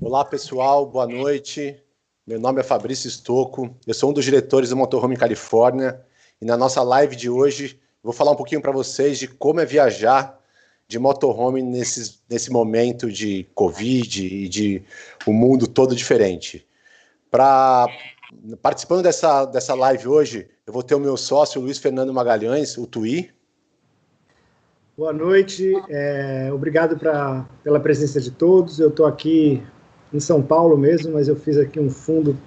Olá, pessoal, boa noite. Meu nome é Fabrício Stocco, eu sou um dos diretores do Motorhome Califórnia e na nossa live de hoje vou falar um pouquinho para vocês de como é viajar de motorhome nesse momento de Covid e de um mundo todo diferente. Participando dessa live hoje, eu vou ter o meu sócio, Luiz Fernando Magalhães, o Tui. Boa noite, obrigado pela presença de todos. Eu estou aqui em São Paulo mesmo, mas eu fiz aqui um fundo,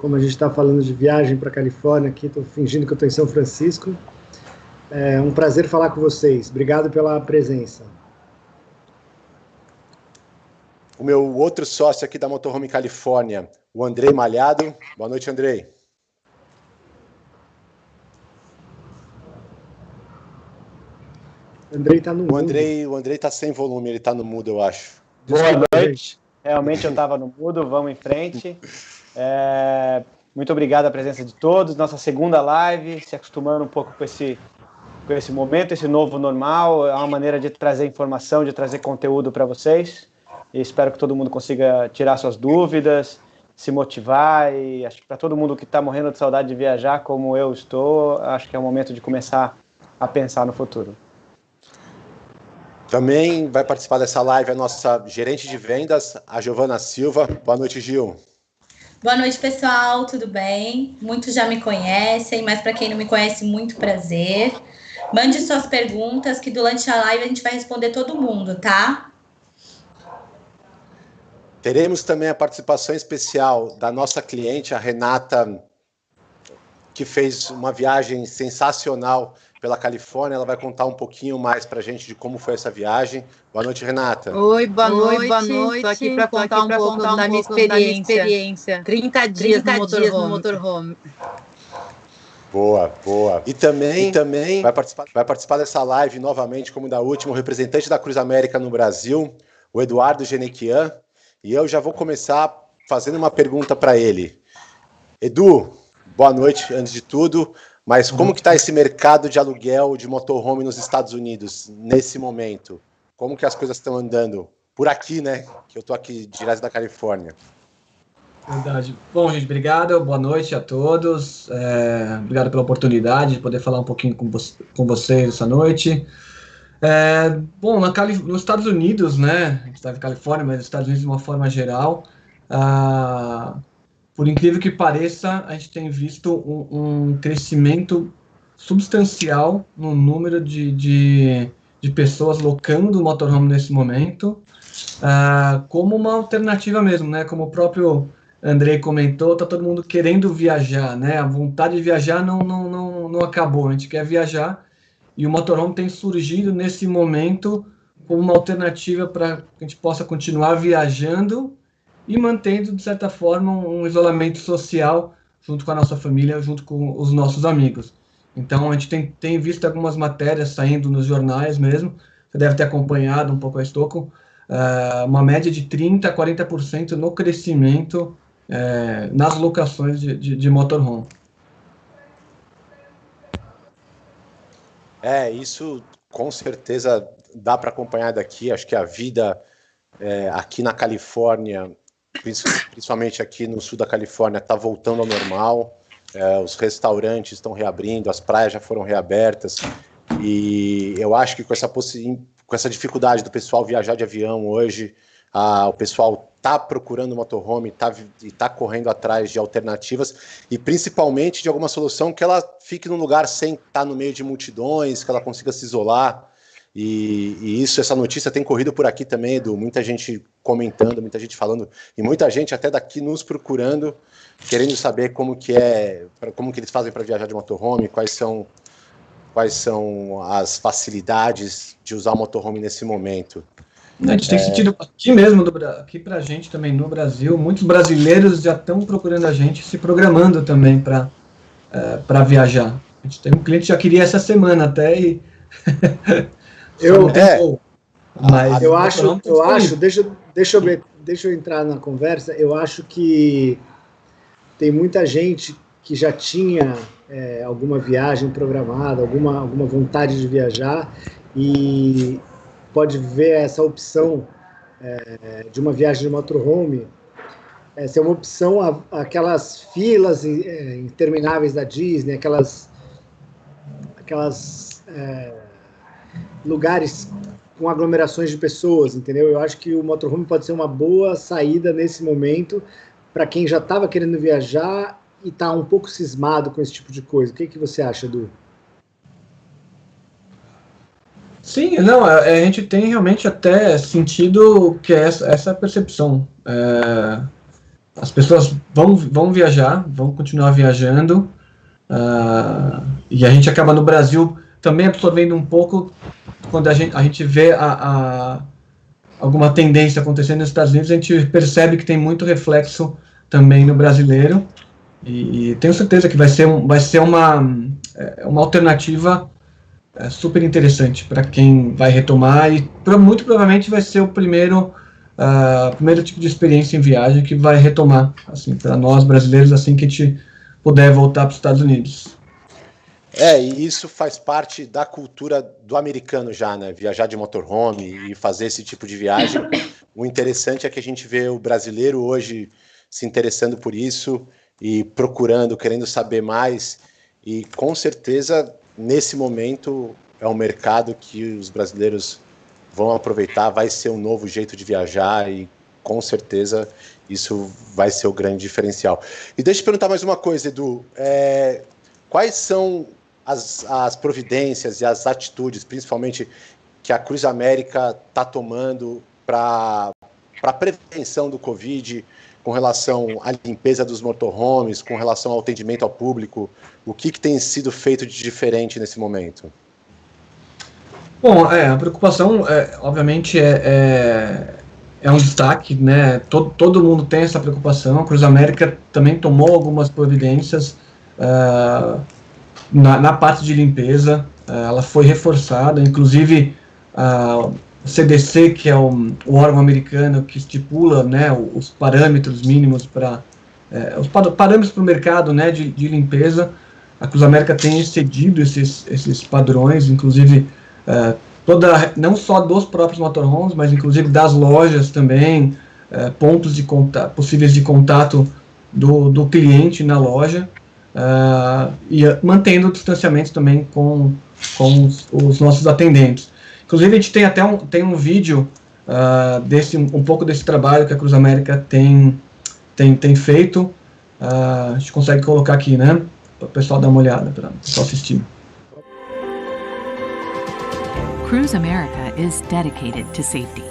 como a gente está falando de viagem para a Califórnia, aqui estou fingindo que eu estou em São Francisco. É um prazer falar com vocês, obrigado pela presença. O meu outro sócio aqui da Motorhome Califórnia, o Andrei Malhado. Boa noite, Andrei. Andrei está no mudo. O Andrei está sem volume, ele está no mudo, eu acho. Boa noite. Realmente eu estava no mudo, vamos em frente. Muito obrigado a presença de todos. Nossa segunda live, se acostumando um pouco com esse momento, esse novo normal. É uma maneira de trazer informação, de trazer conteúdo para vocês. E espero que todo mundo consiga tirar suas dúvidas, se motivar. E acho que para todo mundo que está morrendo de saudade de viajar, como eu estou, acho que é o momento de começar a pensar no futuro. Também vai participar dessa live a nossa gerente de vendas, a Giovana Silva. Boa noite, Gil. Boa noite, pessoal, tudo bem? Muitos já me conhecem, mas para quem não me conhece, muito prazer. Mande suas perguntas, que durante a live a gente vai responder todo mundo, tá? Teremos também a participação especial da nossa cliente, a Renata, que fez uma viagem sensacional pela Califórnia. Ela vai contar um pouquinho mais para a gente de como foi essa viagem. Boa noite, Renata. Oi, boa noite. Estou aqui para contar um pouco da minha experiência. 30 dias no motorhome. Boa. E também vai participar dessa live novamente, como da última, o representante da Cruz América no Brasil, o Eduardo Genequian. E eu já vou começar fazendo uma pergunta para ele. Edu, boa noite, antes de tudo. Mas como que está esse mercado de aluguel de motorhome nos Estados Unidos, nesse momento? Como que as coisas estão andando? Por aqui, né? Que eu estou aqui direto da Califórnia. Verdade. Bom, gente, obrigado. Boa noite a todos. Obrigado pela oportunidade de poder falar um pouquinho com vocês essa noite. Bom, nos Estados Unidos, né? A gente está na Califórnia, mas nos Estados Unidos de uma forma geral, por incrível que pareça, a gente tem visto um crescimento substancial no número de pessoas locando o motorhome nesse momento, como uma alternativa mesmo, né? Como o próprio Andrei comentou, está todo mundo querendo viajar, né? A vontade de viajar não acabou, a gente quer viajar, e o motorhome tem surgido nesse momento como uma alternativa para que a gente possa continuar viajando e mantendo, de certa forma, um isolamento social junto com a nossa família, junto com os nossos amigos. Então, a gente tem visto algumas matérias saindo nos jornais mesmo, você deve ter acompanhado um pouco a Stocco, uma média de 30% a 40% no crescimento nas locações de motorhome. Isso com certeza dá para acompanhar daqui. Acho que a vida aqui na Califórnia, principalmente aqui no sul da Califórnia, está voltando ao normal. Os restaurantes estão reabrindo, as praias já foram reabertas, e eu acho que com essa dificuldade do pessoal viajar de avião hoje, o pessoal está procurando motorhome e está correndo atrás de alternativas, e principalmente de alguma solução que ela fique num lugar sem estar no meio de multidões, que ela consiga se isolar. E essa notícia tem corrido por aqui também, Edu, muita gente comentando, muita gente falando, e muita gente até daqui nos procurando, querendo saber como que eles fazem para viajar de motorhome, quais são as facilidades de usar o motorhome nesse momento. A gente tem sentido aqui mesmo, aqui pra gente também no Brasil, muitos brasileiros já estão procurando a gente, se programando também para viajar. A gente tem um cliente que já queria essa semana até, e eu acho, deixa eu entrar na conversa. Eu acho que tem muita gente que já tinha alguma viagem programada, alguma vontade de viajar, e pode ver essa opção de uma viagem de motorhome ser uma opção aquelas filas intermináveis da Disney, aquelas lugares com aglomerações de pessoas, entendeu? Eu acho que o motorhome pode ser uma boa saída nesse momento para quem já estava querendo viajar e está um pouco cismado com esse tipo de coisa. O que você acha, Edu? Sim, não, a gente tem realmente até sentido que essa percepção. As pessoas vão viajar, vão continuar viajando, e a gente acaba no Brasil também absorvendo um pouco quando a gente vê alguma tendência acontecendo nos Estados Unidos, a gente percebe que tem muito reflexo também no brasileiro, e tenho certeza que vai ser uma alternativa super interessante para quem vai retomar, e muito provavelmente vai ser o primeiro tipo de experiência em viagem que vai retomar, assim, para nós brasileiros, assim que a gente puder voltar para os Estados Unidos. E isso faz parte da cultura do americano já, né? Viajar de motorhome e fazer esse tipo de viagem. O interessante é que a gente vê o brasileiro hoje se interessando por isso e procurando, querendo saber mais. E com certeza, nesse momento, é um mercado que os brasileiros vão aproveitar, vai ser um novo jeito de viajar e com certeza isso vai ser o grande diferencial. E deixa eu te perguntar mais uma coisa, Edu. Quais são as providências e as atitudes, principalmente, que a Cruise América está tomando para a prevenção do Covid, com relação à limpeza dos motorhomes, com relação ao atendimento ao público? O que tem sido feito de diferente nesse momento? Bom, a preocupação, obviamente, é um destaque, né? Todo mundo tem essa preocupação. A Cruise América também tomou algumas providências na parte de limpeza. Ela foi reforçada, inclusive o CDC, que é o órgão americano que estipula, né, os parâmetros mínimos os parâmetros para o mercado, né, de limpeza. A Cruise América tem excedido esses padrões, inclusive não só dos próprios motorhomes, mas inclusive das lojas também, pontos possíveis de contato do cliente na loja, e mantendo o distanciamento também com os nossos atendentes. Inclusive, a gente tem até um vídeo um pouco desse trabalho que a Cruise América tem feito. A gente consegue colocar aqui, né? Para o pessoal dar uma olhada, para o pessoal assistir. Cruise America is dedicated to safety.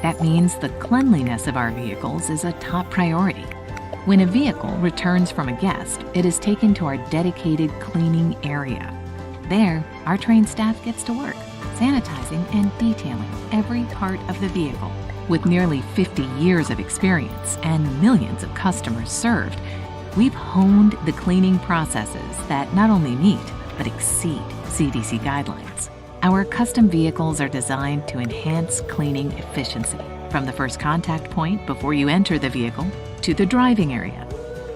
That means the cleanliness of our vehicles is a top priority. When a vehicle returns from a guest, it is taken to our dedicated cleaning area. There, our trained staff gets to work, sanitizing and detailing every part of the vehicle. With nearly 50 years of experience and millions of customers served, we've honed the cleaning processes that not only meet, but exceed CDC guidelines. Our custom vehicles are designed to enhance cleaning efficiency, from the first contact point before you enter the vehicle, to the driving area,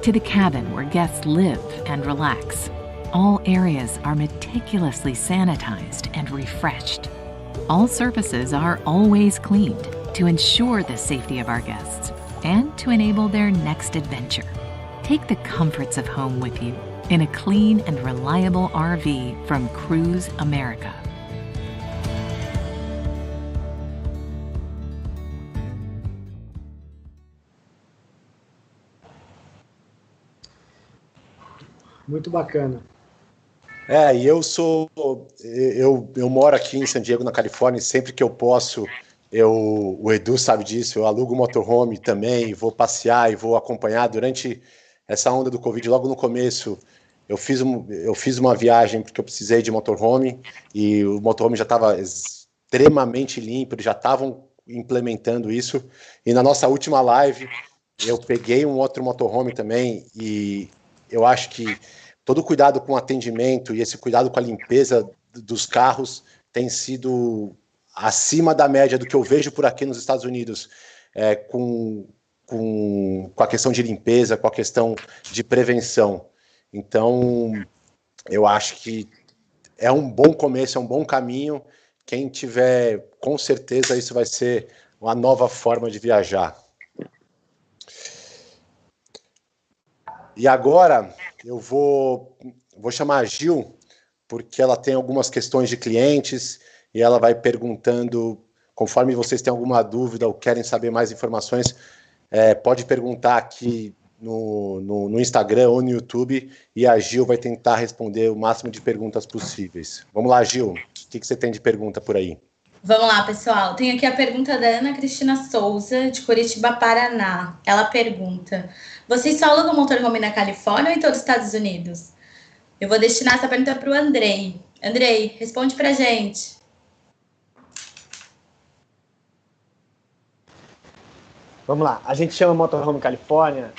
to the cabin where guests live and relax. All areas are meticulously sanitized and refreshed. All surfaces are always cleaned to ensure the safety of our guests and to enable their next adventure. Take the comforts of home with you in a clean and reliable RV from Cruise America. Muito bacana. E eu moro aqui em San Diego, na Califórnia, e sempre que eu posso, o Edu sabe disso, eu alugo motorhome também, vou passear e vou acompanhar. Durante essa onda do Covid, logo no começo, eu fiz uma viagem porque eu precisei de motorhome, e o motorhome já estava extremamente limpo, eles já estavam implementando isso, e na nossa última live, eu peguei um outro motorhome também, e eu acho que todo o cuidado com o atendimento e esse cuidado com a limpeza dos carros tem sido acima da média do que eu vejo por aqui nos Estados Unidos, com a questão de limpeza, com a questão de prevenção. Então, eu acho que é um bom começo, é um bom caminho. Quem tiver, com certeza, isso vai ser uma nova forma de viajar. E agora eu vou chamar a Gil, porque ela tem algumas questões de clientes e ela vai perguntando, conforme vocês têm alguma dúvida ou querem saber mais informações, pode perguntar aqui no Instagram ou no YouTube e a Gil vai tentar responder o máximo de perguntas possíveis. Vamos lá, Gil, o que você tem de pergunta por aí? Vamos lá, pessoal. Tem aqui a pergunta da Ana Cristina Souza, de Curitiba, Paraná. Ela pergunta: vocês só alugam motorhome na Califórnia ou em todos os Estados Unidos? Eu vou destinar essa pergunta para o Andrei. Andrei, responde para a gente. Vamos lá. A gente chama Motorhome Califórnia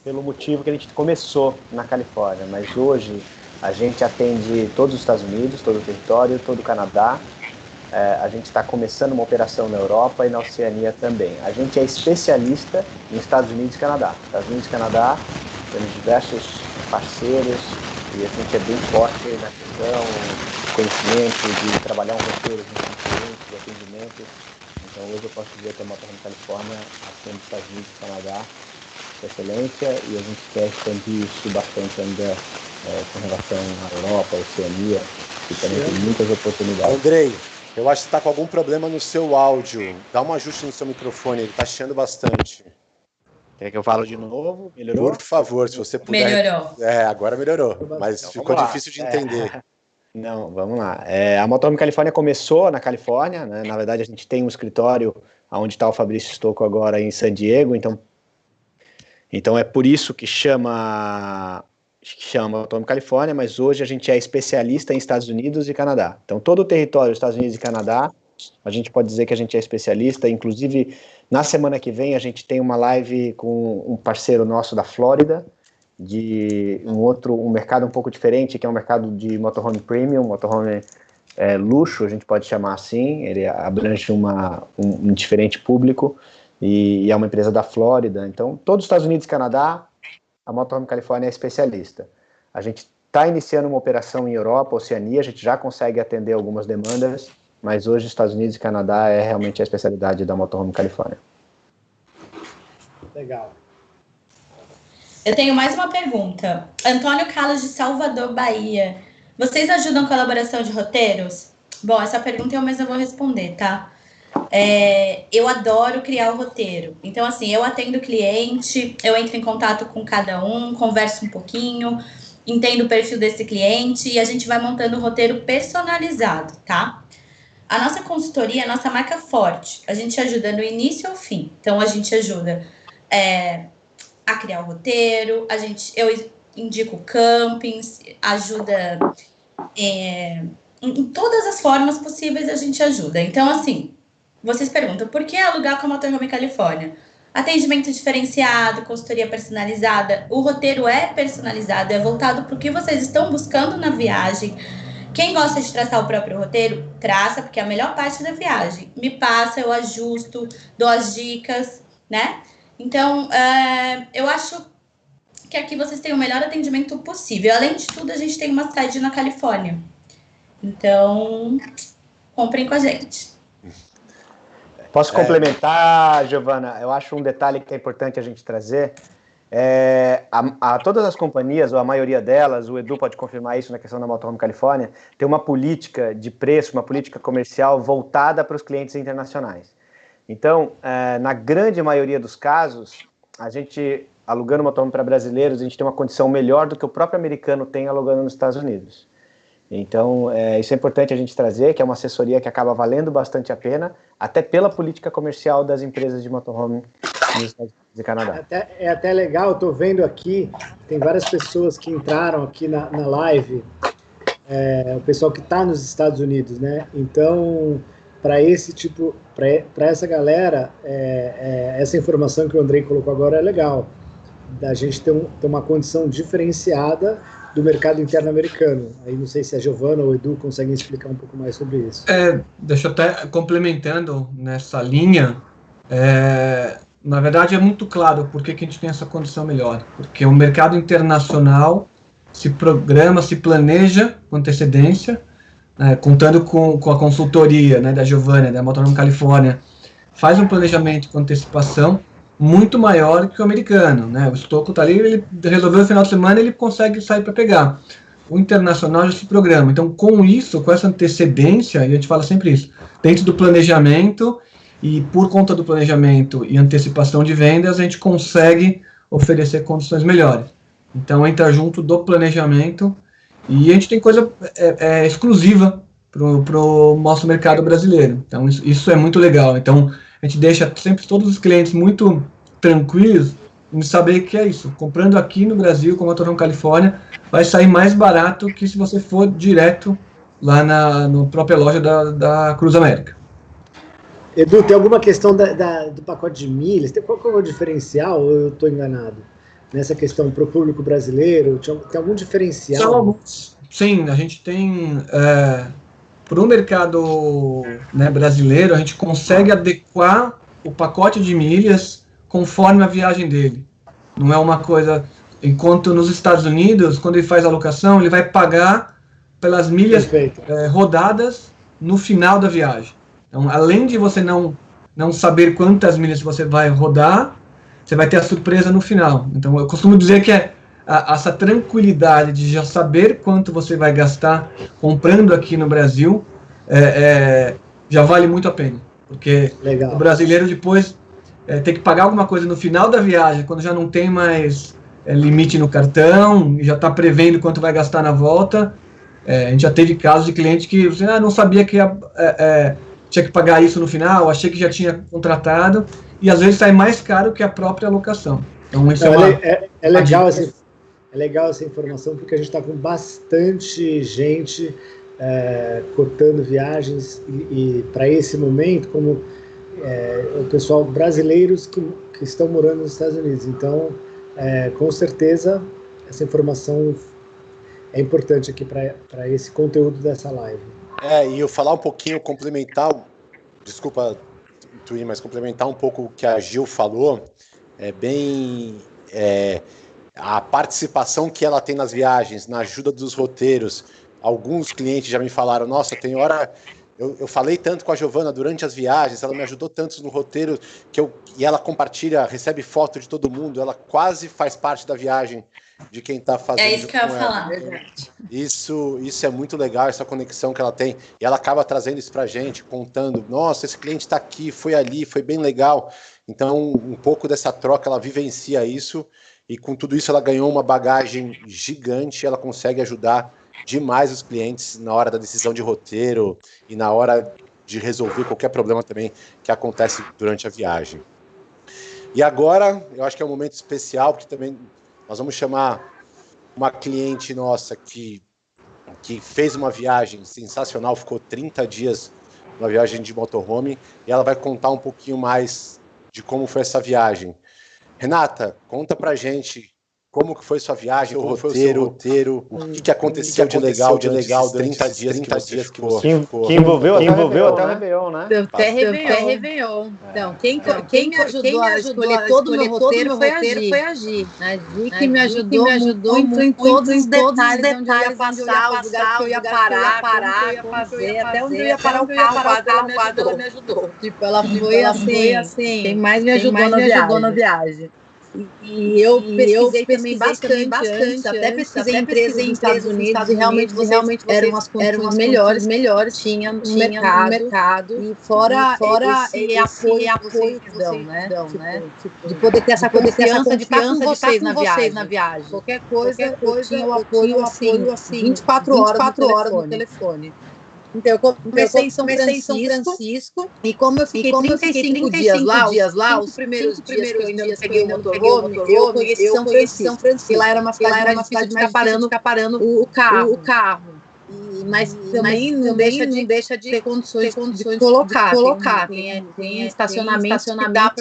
pelo motivo que a gente começou na Califórnia, mas hoje a gente atende todos os Estados Unidos, todo o território, todo o Canadá. A gente está começando uma operação na Europa e na Oceania também. A gente é especialista em Estados Unidos e Canadá. Estados Unidos e Canadá, temos diversos parceiros e a gente é bem forte na questão, conhecimento de trabalhar um roteiro com clientes, de atendimento. Então hoje eu posso dizer que a Motorhome Califórnia atende Estados Unidos e Canadá com excelência e a gente quer expandir isso bastante ainda com relação à Europa, à Oceania, que também tem muitas oportunidades. Andrei, eu acho que você está com algum problema no seu áudio. Dá um ajuste no seu microfone, ele está chiando bastante. Quer que eu fale de novo? Melhorou? Por favor, se você puder. Melhorou. Agora melhorou, mas então, ficou difícil de entender. Não, vamos lá. A Motorhome Califórnia começou na Califórnia, né? Na verdade a gente tem um escritório onde está o Fabrício Stocco agora em San Diego, então é por isso que chama Motorhome Califórnia, mas hoje a gente é especialista em Estados Unidos e Canadá. Então todo o território dos Estados Unidos e Canadá, a gente pode dizer que a gente é especialista. Inclusive na semana que vem a gente tem uma live com um parceiro nosso da Flórida, de um mercado um pouco diferente, que é um mercado de motorhome premium, motorhome luxo, a gente pode chamar assim. Ele abrange um diferente público e é uma empresa da Flórida. Então todos os Estados Unidos e Canadá, a Motorhome Califórnia é especialista. A gente está iniciando uma operação em Europa, Oceania, a gente já consegue atender algumas demandas, mas hoje Estados Unidos e Canadá é realmente a especialidade da Motorhome Califórnia. Legal. Eu tenho mais uma pergunta. Antônio Carlos, de Salvador, Bahia. Vocês ajudam a colaboração de roteiros? Bom, essa pergunta eu mesma vou responder, tá? Eu adoro criar o roteiro. Então, assim, eu atendo o cliente, eu entro em contato com cada um, converso um pouquinho, entendo o perfil desse cliente e a gente vai montando um roteiro personalizado, tá? A nossa consultoria é a nossa marca forte. A gente ajuda do início ao fim. Então, a gente ajuda a criar o roteiro, eu indico campings, ajuda em todas as formas possíveis a gente ajuda. Então, assim, vocês perguntam, por que alugar com a Motorhome Califórnia? Atendimento diferenciado, consultoria personalizada, o roteiro é personalizado, é voltado para o que vocês estão buscando na viagem. Quem gosta de traçar o próprio roteiro, traça, porque é a melhor parte da viagem. Me passa, eu ajusto, dou as dicas, né? Então, eu acho que aqui vocês têm o melhor atendimento possível. Além de tudo, a gente tem uma sede na Califórnia. Então, comprem com a gente. Posso complementar, Giovana? Eu acho um detalhe que é importante a gente trazer. Todas as companhias, ou a maioria delas, o Edu pode confirmar isso na questão da Motorhome Califórnia, tem uma política de preço, uma política comercial voltada para os clientes internacionais. Então, na grande maioria dos casos, a gente, alugando motorhome para brasileiros, a gente tem uma condição melhor do que o próprio americano tem alugando nos Estados Unidos. Então, isso é importante a gente trazer, que é uma assessoria que acaba valendo bastante a pena, até pela política comercial das empresas de motorhome nos Estados Unidos e Canadá. É até legal, estou vendo aqui, tem várias pessoas que entraram aqui na live, o pessoal que está nos Estados Unidos, né? Então, para esse tipo, para essa galera, essa informação que o Andrei colocou agora é legal, da gente ter uma condição diferenciada do mercado interno americano. Aí não sei se a Giovana ou o Edu conseguem explicar um pouco mais sobre isso. Deixa eu até complementando nessa linha, na verdade é muito claro por que a gente tem essa condição melhor, porque o mercado internacional se programa, se planeja com antecedência, contando com a consultoria, né, da Giovana, da Motorhome Califórnia, faz um planejamento com antecipação muito maior que o americano, né? O estoco está ali, ele resolveu no final de semana, ele consegue sair para pegar. O internacional já se programa. Então, com isso, com essa antecedência, e a gente fala sempre isso, dentro do planejamento, e por conta do planejamento e antecipação de vendas, a gente consegue oferecer condições melhores. Então, entra junto do planejamento, e a gente tem coisa exclusiva para o nosso mercado brasileiro. Então, isso é muito legal. Então, a gente deixa sempre todos os clientes muito tranquilos em saber que é isso. Comprando aqui no Brasil, com a Motorhome Califórnia, vai sair mais barato que se você for direto lá na própria loja da Cruz América. Edu, tem alguma questão do pacote de milhas? Qual é o diferencial, ou eu estou enganado? Nessa questão para o público brasileiro? Tem algum diferencial? Sim, a gente tem... para o mercado, né, brasileiro, a gente consegue adequar o pacote de milhas conforme a viagem dele. Não é uma coisa... Enquanto nos Estados Unidos, quando ele faz a alocação, ele vai pagar pelas milhas rodadas no final da viagem. Então, além de você não saber quantas milhas você vai rodar, você vai ter a surpresa no final. Então, eu costumo dizer que essa tranquilidade de já saber quanto você vai gastar comprando aqui no Brasil já vale muito a pena. Porque o brasileiro depois tem que pagar alguma coisa no final da viagem, quando já não tem mais limite no cartão, e já está prevendo quanto vai gastar na volta. A gente já teve casos de cliente que não sabia que tinha que pagar isso no final, achei que já tinha contratado, e às vezes sai mais caro que a própria alocação. Então, isso é legal essa informação, porque a gente está com bastante gente cotando viagens, e para esse momento, como o pessoal brasileiros que estão morando nos Estados Unidos. Então, com certeza, essa informação é importante aqui para esse conteúdo dessa live. E eu falar um pouquinho, desculpa, Twin, mas complementar um pouco o que a Gil falou, a participação que ela tem nas viagens, na ajuda dos roteiros. Alguns clientes já me falaram, nossa, tem hora... Eu falei tanto com a Giovana durante as viagens, ela me ajudou tanto no roteiro, e ela compartilha, recebe foto de todo mundo, ela quase faz parte da viagem de quem está fazendo. É isso que eu ia falar. Isso é muito legal, essa conexão que ela tem, e ela acaba trazendo isso para a gente, contando, nossa, esse cliente está aqui, foi ali, foi bem legal. Então, um pouco dessa troca, ela vivencia isso, e com tudo isso ela ganhou uma bagagem gigante, ela consegue ajudar demais os clientes na hora da decisão de roteiro e na hora de resolver qualquer problema também que acontece durante a viagem. E agora, eu acho que é um momento especial, porque também nós vamos chamar uma cliente nossa que fez uma viagem sensacional, ficou 30 dias numa viagem de motorhome, e ela vai contar um pouquinho mais de como foi essa viagem. Renata, conta pra gente como que foi sua viagem, o roteiro, o que aconteceu de legal durante 30 dias que você ficou. Que envolveu até o Réveillon, né? Até Réveillon. Então, quem me ajudou a escolher todo o meu roteiro foi a Gi. A Gi que me ajudou muito em todos os detalhes onde eu ia passar, os lugares que eu ia parar, o que eu ia fazer, até onde eu ia parar o carro, ela me ajudou. Tipo, ela foi assim, quem mais me ajudou na viagem. E eu pesquisei também bastante antes, até pesquisei empresas nos Estados Unidos, e realmente eram as condições melhores, tinha no mercado, e fora esse apoio que vocês dão, né? De poder ter essa confiança de estar com vocês na viagem. Qualquer coisa, eu tinha o apoio assim, 24 horas no telefone. Então, eu comecei em São Francisco, e como eu fiquei 35 dias lá, os primeiros dias que eu ainda não peguei o motorhome, eu conheci São Francisco, e lá era uma cidade mais difícil de ficar parando o carro. Mas também não deixa de ter condições de colocar. Tem estacionamento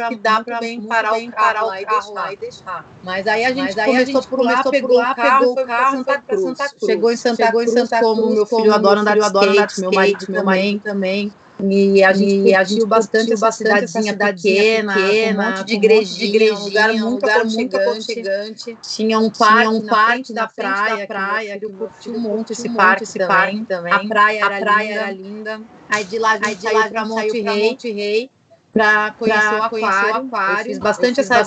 que dá para parar o carro lá e deixar. Mas aí a gente começou por lá, pegou o carro e foi para Santa Cruz. Chegou em Santa Cruz, como meu filho adora andar de skate, meu marido também. E a gente viu bastante essa cidadezinha pequena, com um monte de igrejinha, um lugar muito aconchegante. Tinha um parque da praia, que eu curti muito esse parque também. A praia era linda. Aí de lá a gente saiu para Monte Rei. para conhecer o aquário. Eu fiz bastante essa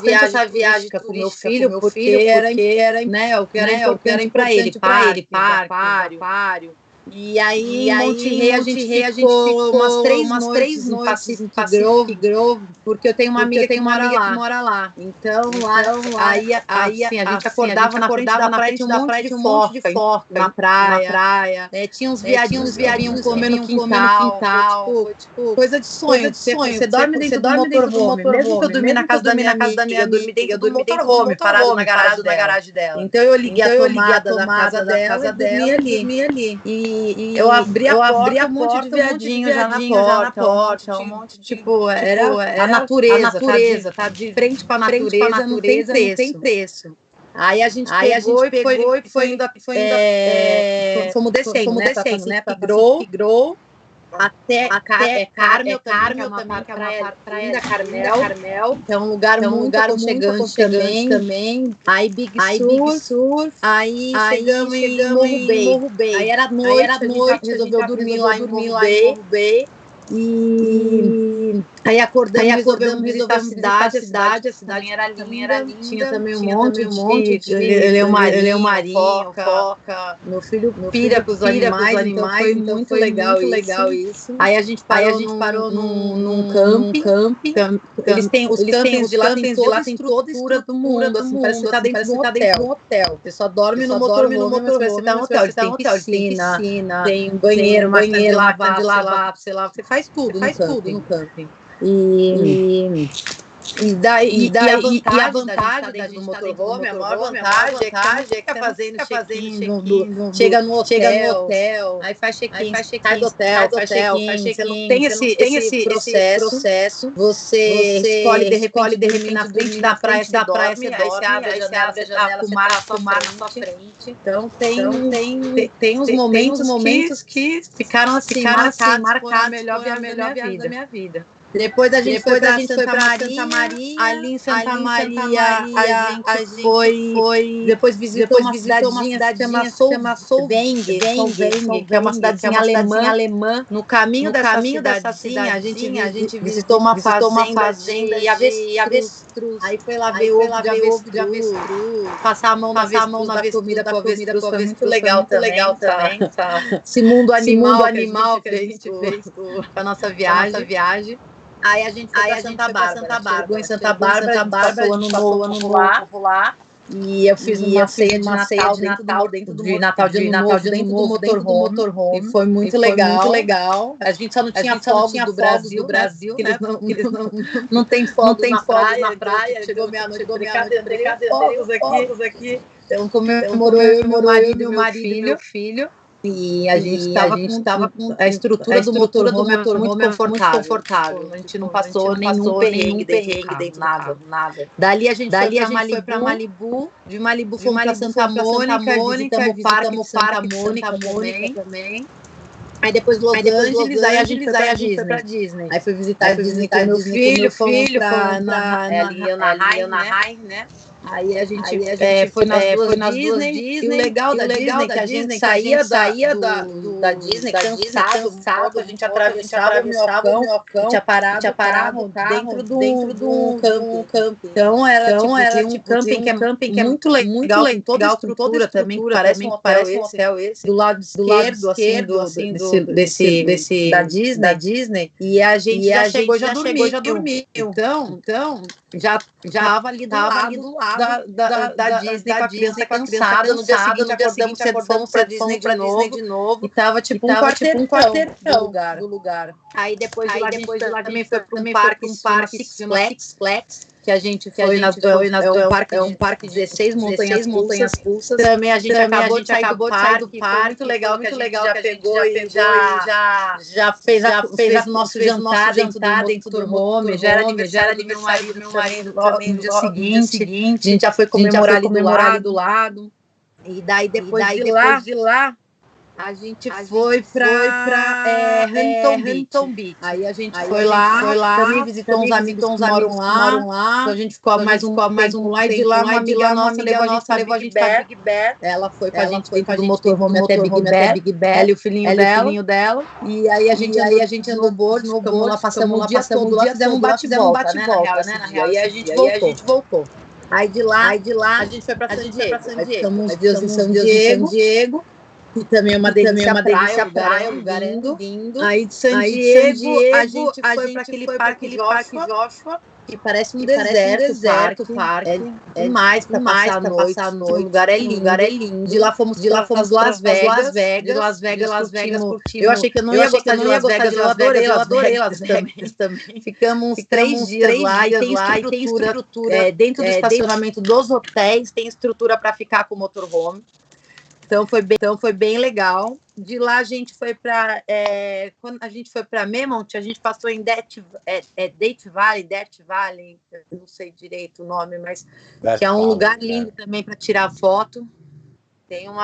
viagem com meu filho, porque era importante para ele, aquário. E aí, em Monterrey, a gente ficou umas três noites em Pacific Grove, porque eu tenho uma amiga que mora lá. Então, aí a gente acordava na frente da praia, tinha um monte de foca na praia. Tinha uns viadinhos comendo no quintal. Tipo, coisa de sonho. Você dorme dentro do motorhome. Mesmo que eu dormi na casa da minha amiga, eu dormi dentro do motorhome, parado na garagem dela. Então, eu liguei a tomada da casa dela e dormi ali. E eu abri a porta, um monte de viadinho já na porta, um monte de, tipo, era a natureza, tá de frente pra natureza, não tem preço. Aí a gente pegou e foi indo, fomos descendo, né, pra Pacific Grove, até Carmel, que é uma praia da Carmel, que é um lugar muito aconchegante também. Aí Big Sur, aí chegamos em Morro Bay. Aí era noite, a gente resolveu dormir lá em Morro Bay. E aí acordamos, resolvemos visitar a cidade era linda, tinha também um monte de leão-marinho, foca. Meu filho pira com os animais, então foi muito legal isso. Aí a gente parou num camping. Eles têm os campings de lá, tem toda a estrutura do mundo, assim, parece que você tá dentro de um hotel. Você só dorme no motorhome, mas parece que você tá no hotel. Eles têm piscina, tem banheiro, máquina de lavar, sei lá, você faz tudo no camping. A vantagem da gente no motorhome, a maior vantagem é que fica fazendo check-in, chega no hotel, aí faz check-in, sai do hotel, faz check-in, você não tem esse processo, você recolhe de repente na frente da praia, você dorme, aí você abre a janela, com o mar na sua frente. Então tem uns momentos que ficaram assim, marcados, a melhor viagem da minha vida. Depois a gente foi para Santa Maria. Ali em Santa Maria a gente foi depois visitou uma cidadezinha que se chama Solvang, que é uma cidadezinha alemã. No caminho dessa cidadezinha a gente visitou uma fazenda de avestruz. Aí foi lá ver ovo de avestruz, passar a mão na comida com avestruz, foi muito legal também. Esse mundo animal que a gente fez com a nossa viagem. Aí a gente foi pra Santa Bárbara. Chegou em Santa Bárbara, passou ano novo lá. E eu fiz uma ceia de Natal dentro do motorhome. E foi muito legal. A gente só não tinha fogos do Brasil, né? Eles não tem fogos na praia. Chegou meia-noite, fogos aqui. Então comemorou eu, meu marido e meu filho. E a gente tava com a estrutura do motorhome muito confortável. A gente não passou nenhum perrengue dentro, nada. Dali a gente foi pra Malibu. De Malibu fomos pra Santa Mônica, visitamos o parque de Santa Mônica também. Aí depois Los Angeles, aí a gente foi pra Disney. Aí fui visitar a Disney com meu filho, fomos pra Anaheim, né? Aí a gente foi nas duas Disney. E o legal da Disney é que a gente saía da Disney cansado, a gente atravessava o Minhocão, tinha parado dentro de um camping. Então era um camping que é muito legal, toda a estrutura também, parece um hotel esse. Do lado esquerdo, desse da Disney. E a gente já chegou, já dormiu. Então, já estava ali do lado da Disney, com a criança cansada. No dia seguinte acordamos cedo, fomos pra Disney de novo. E tava tipo um quarteirão do lugar. Aí depois de lá a gente também foi para um parque Six Flags, que a gente foi é um parque de 16 montanhas russas. Também a gente acabou de sair do parque, muito legal, que a gente já pegou e já fez o nosso jantar dentro do motorhome. Já era aniversário do meu marido também no dia seguinte. A gente já foi comemorar ali do lado. E daí depois de lá A gente foi para Huntington Beach. Aí a gente foi lá, também visitou uns amigos que moram lá. Então a gente ficou mais um lá, e de lá uma amiga nossa levou a gente para Big Bear. Ela foi com a gente dentro do motorhome até Big Bear. Ela e o filhinho dela. E aí a gente andou board, ficamos lá, passamos o dia todo lá, fizemos um bate-volta, né, na real. E aí a gente voltou. Aí de lá a gente foi para San Diego. Aí ficamos uns dias em San Diego. E também uma delícia praia, um lugar lindo. Aí de San Diego, a gente foi para aquele parque Joshua, que parece um deserto, parque. É demais para passar a noite. O lugar é lindo. De lá fomos para Las Vegas. De Las Vegas curtimos. Eu achei que eu não ia gostar de Las Vegas, eu adorei Las Vegas também. Ficamos uns 3 dias lá e tem estrutura. Dentro do estacionamento dos hotéis, tem estrutura para ficar com o motorhome. Então foi bem legal. De lá a gente foi para quando a gente foi para Memont, a gente passou em Death Valley, eu não sei direito o nome, mas que é um lugar lindo também para tirar foto. Tem um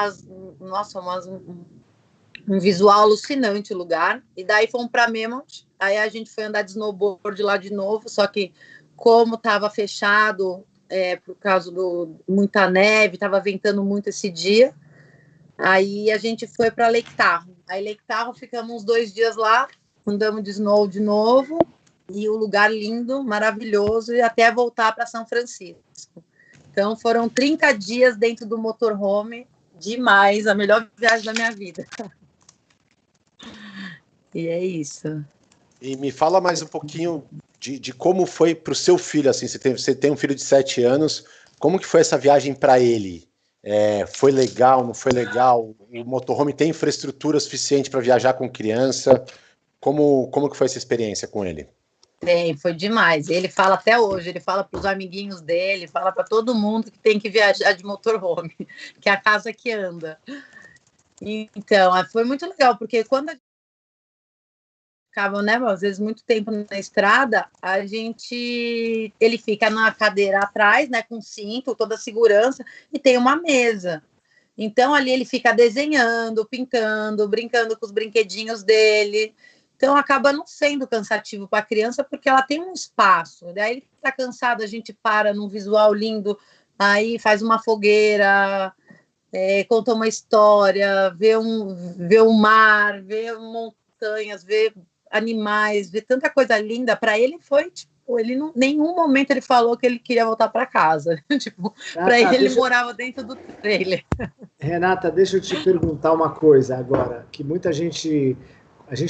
visual alucinante o lugar. E daí fomos para Memont. Aí a gente foi andar de snowboard lá de novo, só que como estava fechado por causa muita neve, estava ventando muito esse dia. Aí a gente foi para Lake Tahoe. Aí Lake Tahoe ficamos uns 2 dias lá, andamos de snow de novo, e o lugar lindo, maravilhoso, e até voltar para São Francisco. Então foram 30 dias dentro do motorhome, demais, a melhor viagem da minha vida. E é isso. E me fala mais um pouquinho de como foi para o seu filho, assim, você tem um filho de 7 anos, como que foi essa viagem para ele? Foi legal, não foi legal? O motorhome tem infraestrutura suficiente para viajar com criança? Como que foi essa experiência com ele? Foi demais. Ele fala até hoje, ele fala para os amiguinhos dele, fala para todo mundo que tem que viajar de motorhome, que é a casa que anda. Então, foi muito legal, porque quando a gente ficava, né, às vezes muito tempo na estrada, ele fica na cadeira atrás, né, com cinto, toda a segurança, e tem uma mesa. Então ali ele fica desenhando, pintando, brincando com os brinquedinhos dele. Então acaba não sendo cansativo para a criança, porque ela tem um espaço. Daí ele está cansado, a gente para num visual lindo, aí faz uma fogueira, conta uma história, vê um mar, vê montanhas, vê animais, ver tanta coisa linda. Para ele foi tipo, nenhum momento ele falou que ele queria voltar para casa. Tipo, para ele morava dentro do trailer. Renata, deixa eu te perguntar uma coisa agora, que a gente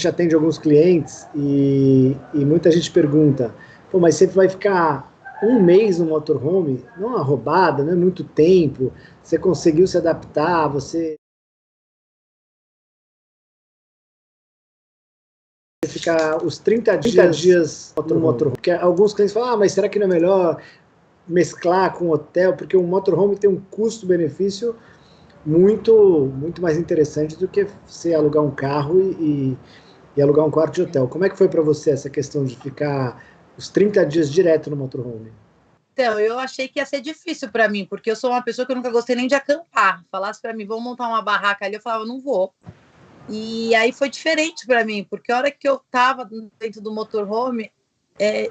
atende alguns clientes e muita gente pergunta, pô, mas você vai ficar 1 mês no motorhome? Não é uma roubada, não é muito tempo, você conseguiu se adaptar, você ficar os 30 dias no motorhome. Porque alguns clientes falam, mas será que não é melhor mesclar com hotel? Porque o motorhome tem um custo-benefício muito, muito mais interessante do que você alugar um carro e alugar um quarto de hotel. Como é que foi para você essa questão de ficar os 30 dias direto no motorhome? Então, eu achei que ia ser difícil para mim, porque eu sou uma pessoa que eu nunca gostei nem de acampar. Falasse para mim, vamos montar uma barraca ali, eu falava, não vou. E aí foi diferente para mim, porque a hora que eu estava dentro do motorhome,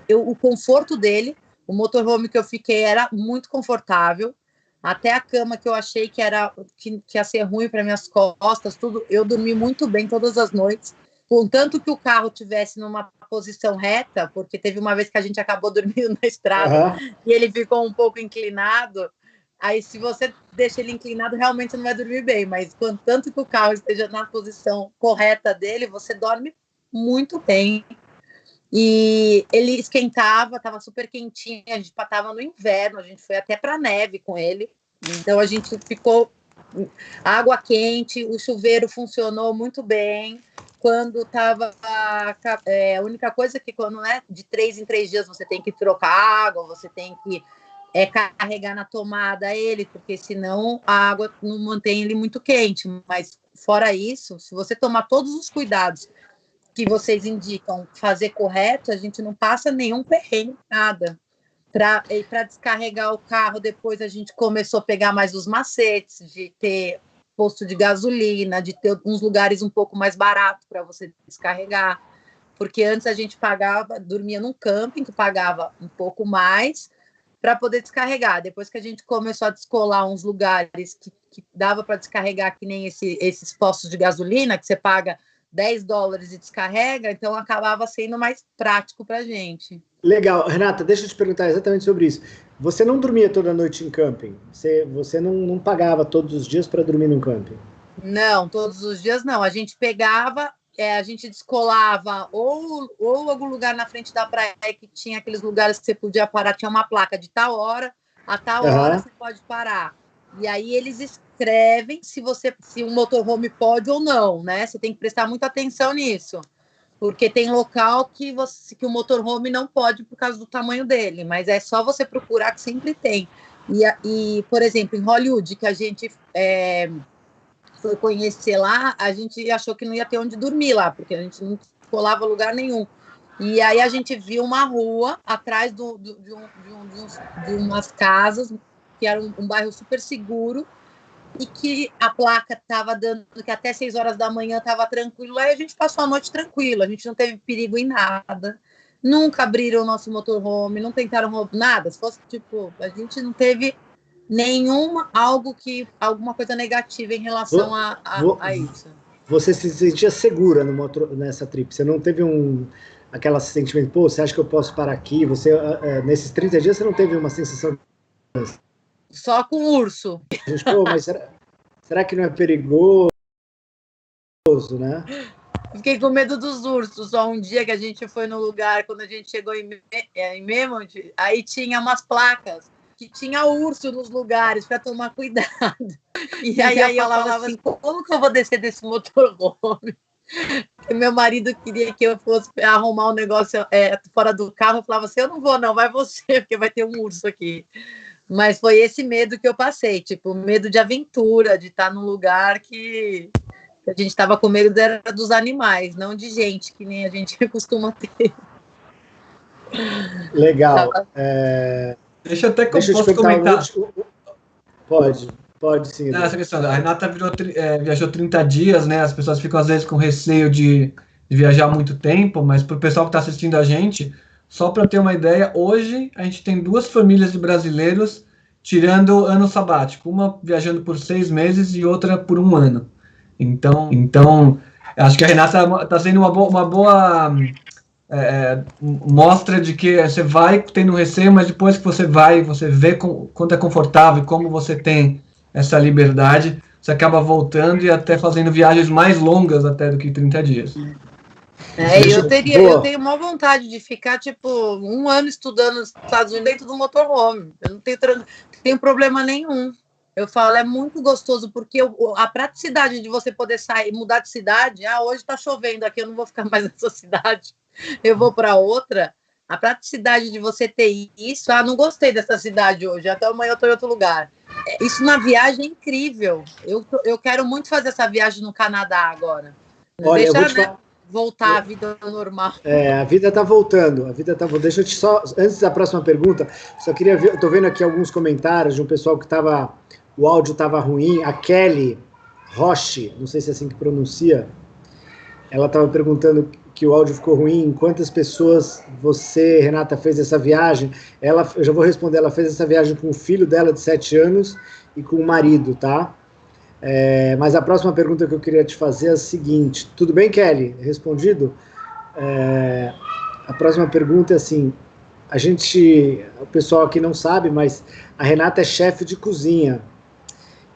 o conforto dele, o motorhome que eu fiquei era muito confortável, até a cama que eu achei que ia ser ruim para minhas costas, tudo, eu dormi muito bem todas as noites, contanto que o carro tivesse numa posição reta, porque teve uma vez que a gente acabou dormindo na estrada e ele ficou um pouco inclinado. Aí, se você deixa ele inclinado, realmente você não vai dormir bem, mas contanto que o carro esteja na posição correta dele, você dorme muito bem. E ele esquentava, estava super quentinho, a gente estava no inverno, a gente foi até para neve com ele, então a gente ficou água quente, o chuveiro funcionou muito bem. Quando estava a única coisa que quando de 3 em 3 dias você tem que trocar água, você tem que carregar na tomada ele, porque senão a água não mantém ele muito quente. Mas fora isso, se você tomar todos os cuidados que vocês indicam fazer correto, a gente não passa nenhum perrengue, nada. Para descarregar o carro, depois a gente começou a pegar mais os macetes, de ter posto de gasolina, de ter uns lugares um pouco mais baratos para você descarregar. Porque antes a gente dormia num camping, que pagava um pouco mais para poder descarregar. Depois que a gente começou a descolar uns lugares que dava para descarregar, que nem esses postos de gasolina, que você paga $10 e descarrega, então acabava sendo mais prático para a gente. Legal. Renata, deixa eu te perguntar exatamente sobre isso. Você não dormia toda noite em camping? Você não pagava todos os dias para dormir num camping? Não, todos os dias não. A gente pegava, a gente descolava ou algum lugar na frente da praia que tinha aqueles lugares que você podia parar, tinha uma placa de tal hora a tal hora você pode parar. E aí eles escrevem se um motorhome pode ou não, né? Você tem que prestar muita atenção nisso. Porque tem local que o motorhome não pode por causa do tamanho dele, mas é só você procurar que sempre tem. E por exemplo, em Hollywood, que a gente foi conhecer lá, a gente achou que não ia ter onde dormir lá, porque a gente não colava lugar nenhum. E aí a gente viu uma rua atrás de umas casas, que era um bairro super seguro, e que a placa estava dando que até 6 horas da manhã estava tranquilo, aí a gente passou a noite tranquilo, a gente não teve perigo em nada, nunca abriram o nosso motorhome, não tentaram roubar nada, se fosse tipo, a gente não teve alguma coisa negativa em relação a isso. Você se sentia segura nessa trip? Você não teve aquele sentimento, pô, você acha que eu posso parar aqui? Nesses 30 dias, você não teve uma sensação... Só com urso. Pô, mas será que não é perigoso, né? Fiquei com medo dos ursos. Só um dia que a gente foi no lugar, quando a gente chegou em Memont, aí tinha umas placas que tinha urso nos lugares para tomar cuidado. E aí eu falava assim, como que eu vou descer desse motorhome? Meu marido queria que eu fosse arrumar um negócio fora do carro. Eu falava assim, eu não vou não, vai você, porque vai ter um urso aqui. Mas foi esse medo que eu passei, tipo, medo de aventura, de estar num lugar que a gente estava com medo dos animais, não de gente, que nem a gente costuma ter. Legal. Deixa eu até comentar. Pode sim. Essa questão, a Renata viajou 30 dias, né? As pessoas ficam às vezes com receio de viajar muito tempo, mas para o pessoal que está assistindo a gente, só para ter uma ideia, hoje a gente tem 2 famílias de brasileiros tirando ano sabático, uma viajando por 6 meses e outra por 1 ano. Então acho que a Renata está sendo uma boa mostra de que você vai tendo receio, mas depois que você vai, você vê quanto é confortável e como você tem essa liberdade, você acaba voltando e até fazendo viagens mais longas até do que 30 dias. Eu tenho uma vontade de ficar, tipo, 1 ano estudando nos Estados Unidos dentro do motorhome. Eu não tenho problema nenhum. Eu falo, é muito gostoso, porque a praticidade de você poder sair, mudar de cidade, hoje está chovendo aqui, eu não vou ficar mais nessa cidade, eu vou para outra. A praticidade de você ter isso, não gostei dessa cidade hoje, até amanhã eu estou em outro lugar. Isso na viagem é incrível. Eu quero muito fazer essa viagem no Canadá agora. Olha, voltar à vida normal. A vida está voltando. Deixa eu antes da próxima pergunta, só queria ver, eu estou vendo aqui alguns comentários de um pessoal que o áudio estava ruim. A Kelly Roche, não sei se é assim que pronuncia, ela estava perguntando que o áudio ficou ruim. Quantas pessoas você, Renata, fez essa viagem? Eu já vou responder, ela fez essa viagem com o filho dela de 7 anos e com o marido, tá? Mas a próxima pergunta que eu queria te fazer é a seguinte. Tudo bem, Kelly? Respondido? A próxima pergunta é assim, o pessoal aqui não sabe, mas a Renata é chefe de cozinha.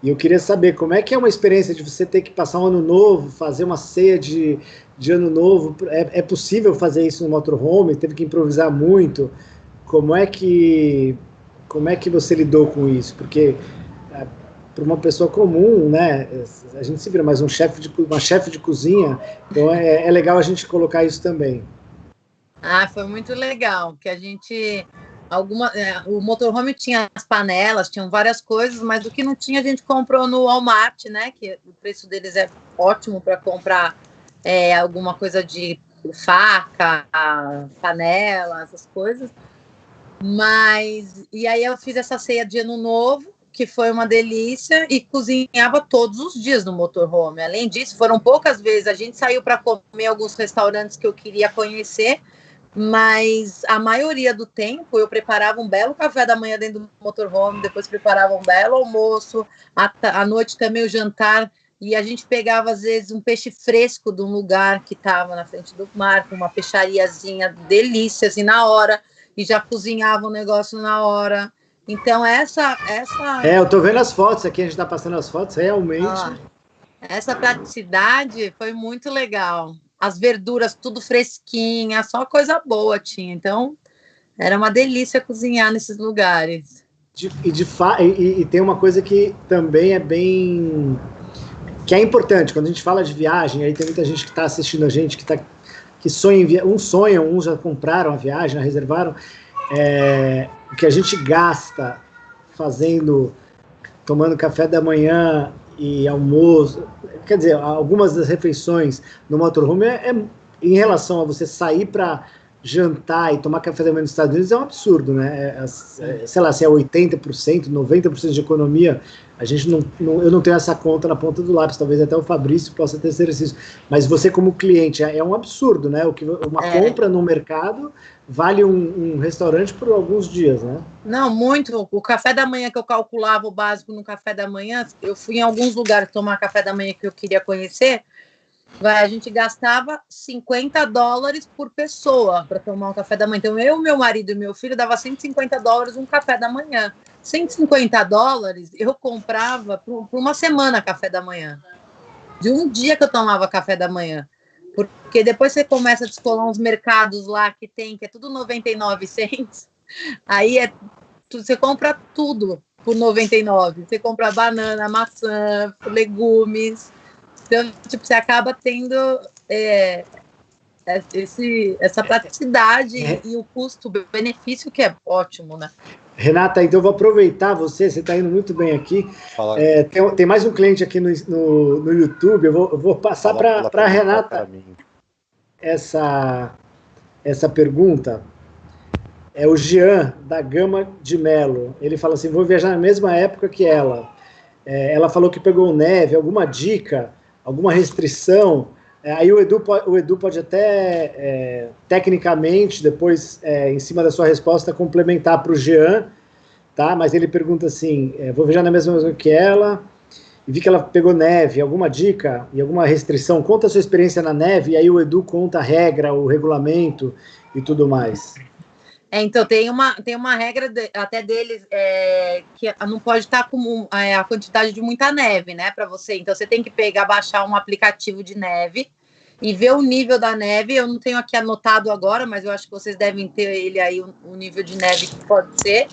E eu queria saber como é que é uma experiência de você ter que passar um ano novo, fazer uma ceia de ano novo. É possível fazer isso no motorhome? Teve que improvisar muito? Como é que você lidou com isso? Porque para uma pessoa comum, né, a gente se vira, mas uma chefe de cozinha, então é legal a gente colocar isso também. Foi muito legal, que a gente... o motorhome tinha as panelas, tinham várias coisas, mas o que não tinha a gente comprou no Walmart, né? Que o preço deles é ótimo para comprar alguma coisa de faca, panela, essas coisas. E aí eu fiz essa ceia de ano novo que foi uma delícia, e cozinhava todos os dias no motorhome. Além disso, foram poucas vezes, a gente saiu para comer em alguns restaurantes que eu queria conhecer, mas a maioria do tempo eu preparava um belo café da manhã dentro do motorhome, depois preparava um belo almoço, à noite também o jantar, e a gente pegava às vezes um peixe fresco de um lugar que estava na frente do mar, com uma peixariazinha delícia, assim, na hora, e já cozinhava o negócio na hora. Então essa... eu tô vendo as fotos aqui, a gente tá passando as fotos, realmente... essa praticidade foi muito legal. As verduras tudo fresquinha, só coisa boa tinha. Então, era uma delícia cozinhar nesses lugares. E tem uma coisa que também é bem... que é importante, quando a gente fala de viagem, aí tem muita gente que está assistindo a gente, que sonha uns já compraram a viagem, já reservaram, o que a gente gasta tomando café da manhã e almoço, quer dizer, algumas das refeições no motorhome em relação a você sair para jantar e tomar café da manhã nos Estados Unidos é um absurdo, né? Sei lá, se é 80%, 90% de economia, eu não tenho essa conta na ponta do lápis, talvez até o Fabrício possa ter esse exercício, mas você como cliente, é um absurdo, né? Uma compra no mercado vale um restaurante por alguns dias, né? Não, muito. O café da manhã que eu calculava o básico no café da manhã, eu fui em alguns lugares tomar café da manhã que eu queria conhecer, a gente gastava $50 por pessoa para tomar um café da manhã. Então, eu, meu marido e meu filho dava $150 um café da manhã. $150 eu comprava por uma semana café da manhã. De um dia que eu tomava café da manhã. Porque depois você começa a descolar uns mercados lá que é tudo 99 cents. Aí você compra tudo por 99. Você compra banana, maçã, legumes. Então, tipo, você acaba tendo essa praticidade e o custo-benefício que é ótimo, né? Renata, então eu vou aproveitar você está indo muito bem aqui. Tem mais um cliente aqui no YouTube, eu vou passar para a Renata essa pergunta. É o Jean, da Gama de Melo. Ele fala assim, vou viajar na mesma época que ela. Ela falou que pegou neve, alguma dica, alguma restrição? Aí o Edu pode até, tecnicamente, depois, em cima da sua resposta, complementar para o Jean, tá? Mas ele pergunta assim, vou viajar na mesma que ela, e vi que ela pegou neve, alguma dica e alguma restrição? Conta a sua experiência na neve, e aí o Edu conta a regra, o regulamento e tudo mais. Então, tem uma regra até deles que não pode estar com a quantidade de muita neve, né, para você. Então, você tem que baixar um aplicativo de neve e ver o nível da neve. Eu não tenho aqui anotado agora, mas eu acho que vocês devem ter ele aí, o nível de neve que pode ser.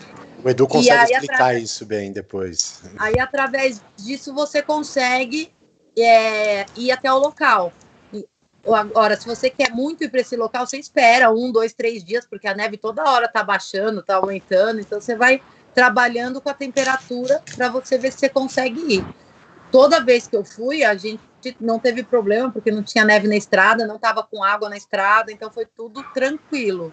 O Edu consegue explicar isso bem depois. Aí, através disso, você consegue ir até o local. Agora, se você quer muito ir para esse local, você espera 1, 2, 3 dias, porque a neve toda hora está baixando, está aumentando, então você vai trabalhando com a temperatura para você ver se você consegue ir. Toda vez que eu fui, a gente não teve problema, porque não tinha neve na estrada, não estava com água na estrada, então foi tudo tranquilo.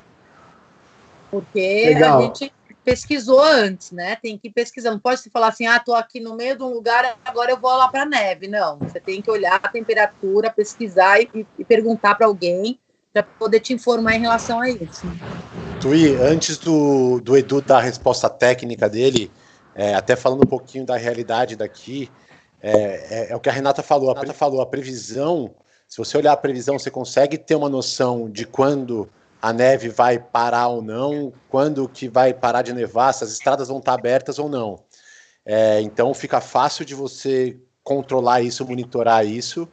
Porque Legal. A gente pesquisou antes, né? Tem que ir pesquisando. Não pode se falar assim, tô aqui no meio de um lugar, agora eu vou lá para a neve. Não, você tem que olhar a temperatura, pesquisar e perguntar para alguém para poder te informar em relação a isso. Tui, antes do Edu dar a resposta técnica dele, até falando um pouquinho da realidade daqui, é o que a Renata falou. A Renata falou, a previsão, se você olhar a previsão, você consegue ter uma noção de quando a neve vai parar ou não, quando que vai parar de nevar, se as estradas vão estar abertas ou não. Então fica fácil de você controlar isso, monitorar isso.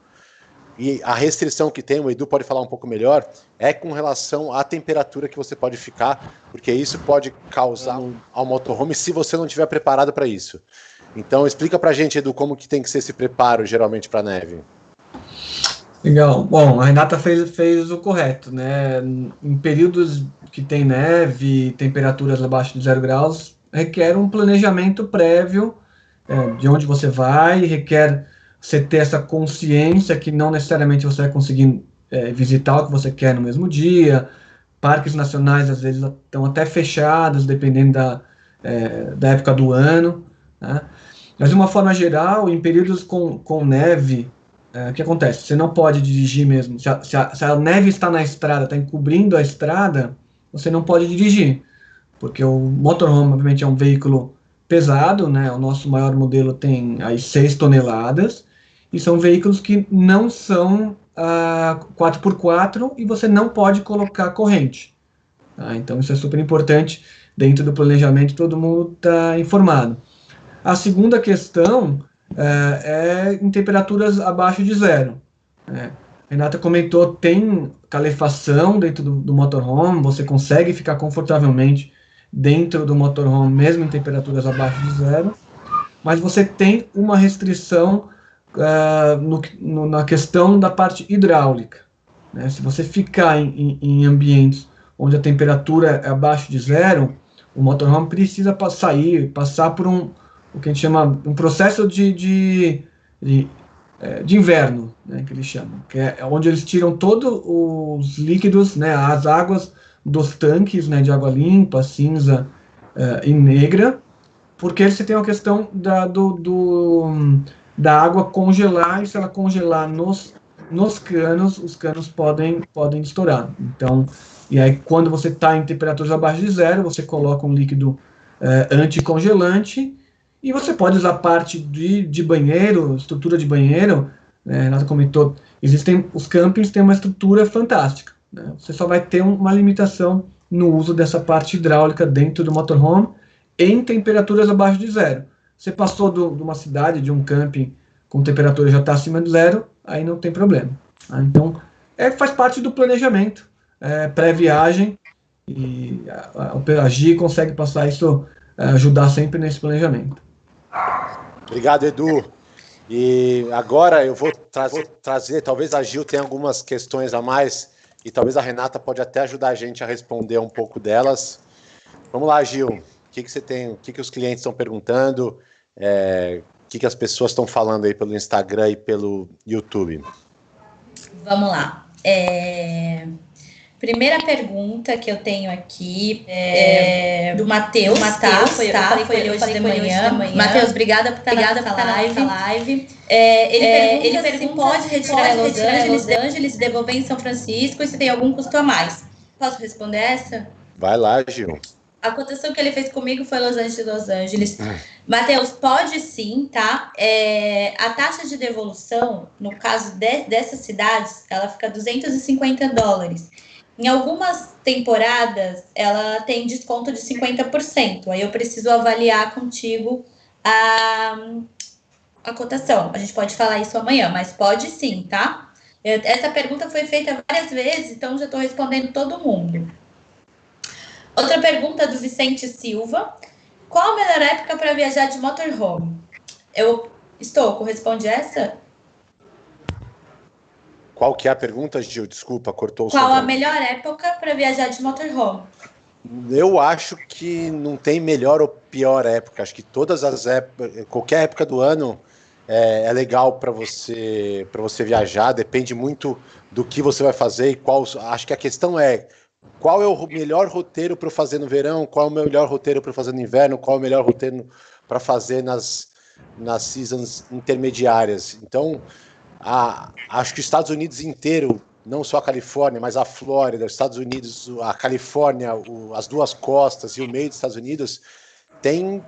E a restrição que tem, o Edu pode falar um pouco melhor, é com relação à temperatura que você pode ficar, porque isso pode causar ao motorhome se você não estiver preparado para isso. Então explica pra gente, Edu, como que tem que ser esse preparo geralmente para neve. Legal. Bom, a Renata fez o correto, né? Em períodos que tem neve, temperaturas abaixo de 0 graus, requer um planejamento prévio de onde você vai, requer você ter essa consciência que não necessariamente você vai conseguir visitar o que você quer no mesmo dia. Parques nacionais, às vezes, estão até fechados, dependendo da época do ano. né? Mas, de uma forma geral, em períodos com neve, o que acontece? Você não pode dirigir mesmo. Se a neve está na estrada, está encobrindo a estrada, você não pode dirigir, porque o motorhome, obviamente, é um veículo pesado, né? O nosso maior modelo tem aí 6 toneladas, e são veículos que não são 4x4 e você não pode colocar corrente. Tá? Então, isso é super importante. Dentro do planejamento, todo mundo está informado. A segunda questão é em temperaturas abaixo de zero. Renata comentou, tem calefação dentro do motorhome, você consegue ficar confortavelmente dentro do motorhome, mesmo em temperaturas abaixo de zero, mas você tem uma restrição na questão da parte hidráulica, né? Se você ficar em ambientes onde a temperatura é abaixo de zero, o motorhome precisa passar por o que a gente chama um processo de inverno, né, que eles chamam, que é onde eles tiram todos os líquidos, né, as águas dos tanques, né, de água limpa, cinza e negra, porque você tem uma questão da água congelar, e se ela congelar nos canos, os canos podem estourar. Então, e aí quando você está em temperaturas abaixo de zero, você coloca um líquido anticongelante, e você pode usar parte de banheiro, estrutura de banheiro, né, Renata comentou, os campings têm uma estrutura fantástica, né, você só vai ter uma limitação no uso dessa parte hidráulica dentro do motorhome, em temperaturas abaixo de zero. Você passou de uma cidade, de um camping, com temperatura já está acima de zero, aí não tem problema. Tá? Então, faz parte do planejamento, pré-viagem, e a GI consegue passar isso, ajudar sempre nesse planejamento. Obrigado, Edu. E agora eu vou trazer, talvez a Gil tenha algumas questões a mais, e talvez a Renata pode até ajudar a gente a responder um pouco delas. Vamos lá, Gil. O que você tem? O que os clientes estão perguntando? O que as pessoas estão falando aí pelo Instagram e pelo YouTube? Vamos lá. Primeira pergunta que eu tenho aqui é do Matheus, tá? Foi ele hoje de manhã. Matheus, obrigada por estar nessa live. Ele pergunta se pode retirar em Los Angeles, devolver em São Francisco, e se tem algum custo a mais. Posso responder essa? Vai lá, Gil. A cotação que ele fez comigo foi Los Angeles. Matheus, pode sim, tá? A taxa de devolução, no caso dessas cidades, ela fica $250. Em algumas temporadas, ela tem desconto de 50%. Aí eu preciso avaliar contigo a cotação. A gente pode falar isso amanhã, mas pode sim, tá? Essa pergunta foi feita várias vezes, então já estou respondendo todo mundo. Outra pergunta do Vicente Silva. Qual a melhor época para viajar de motorhome? Responde essa? Qual que é a pergunta, Gil? Desculpa, cortou o som. Qual a melhor época para viajar de motorhome? Eu acho que não tem melhor ou pior época. Acho que todas as épocas, qualquer época do ano é legal para você viajar. Depende muito do que você vai fazer e qual. Acho que a questão é qual é o melhor roteiro para fazer no verão, qual é o melhor roteiro para fazer no inverno, qual é o melhor roteiro para fazer nas seasons intermediárias. Então, acho que os Estados Unidos inteiro, não só a Califórnia, mas a Flórida, os Estados Unidos, a Califórnia, as duas costas e o meio dos Estados Unidos, tem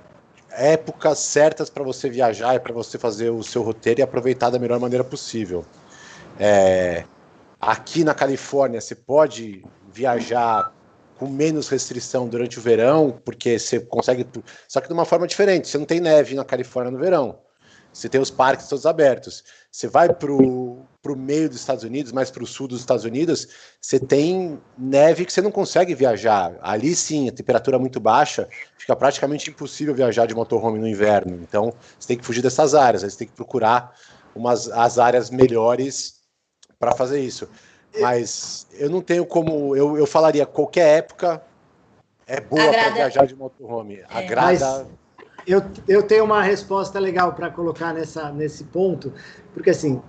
épocas certas para você viajar e para você fazer o seu roteiro e aproveitar da melhor maneira possível. Aqui na Califórnia, você pode viajar com menos restrição durante o verão, porque você consegue... Só que de uma forma diferente. Você não tem neve na Califórnia no verão. Você tem os parques todos abertos. Você vai para o meio dos Estados Unidos, mais para o sul dos Estados Unidos, você tem neve que você não consegue viajar. Ali sim, a temperatura é muito baixa, fica praticamente impossível viajar de motorhome no inverno. Então, você tem que fugir dessas áreas, você tem que procurar as áreas melhores para fazer isso. Mas eu não tenho como... Eu falaria, qualquer época é boa para viajar de motorhome. Agrada... Eu tenho uma resposta legal para colocar nesse ponto, porque assim,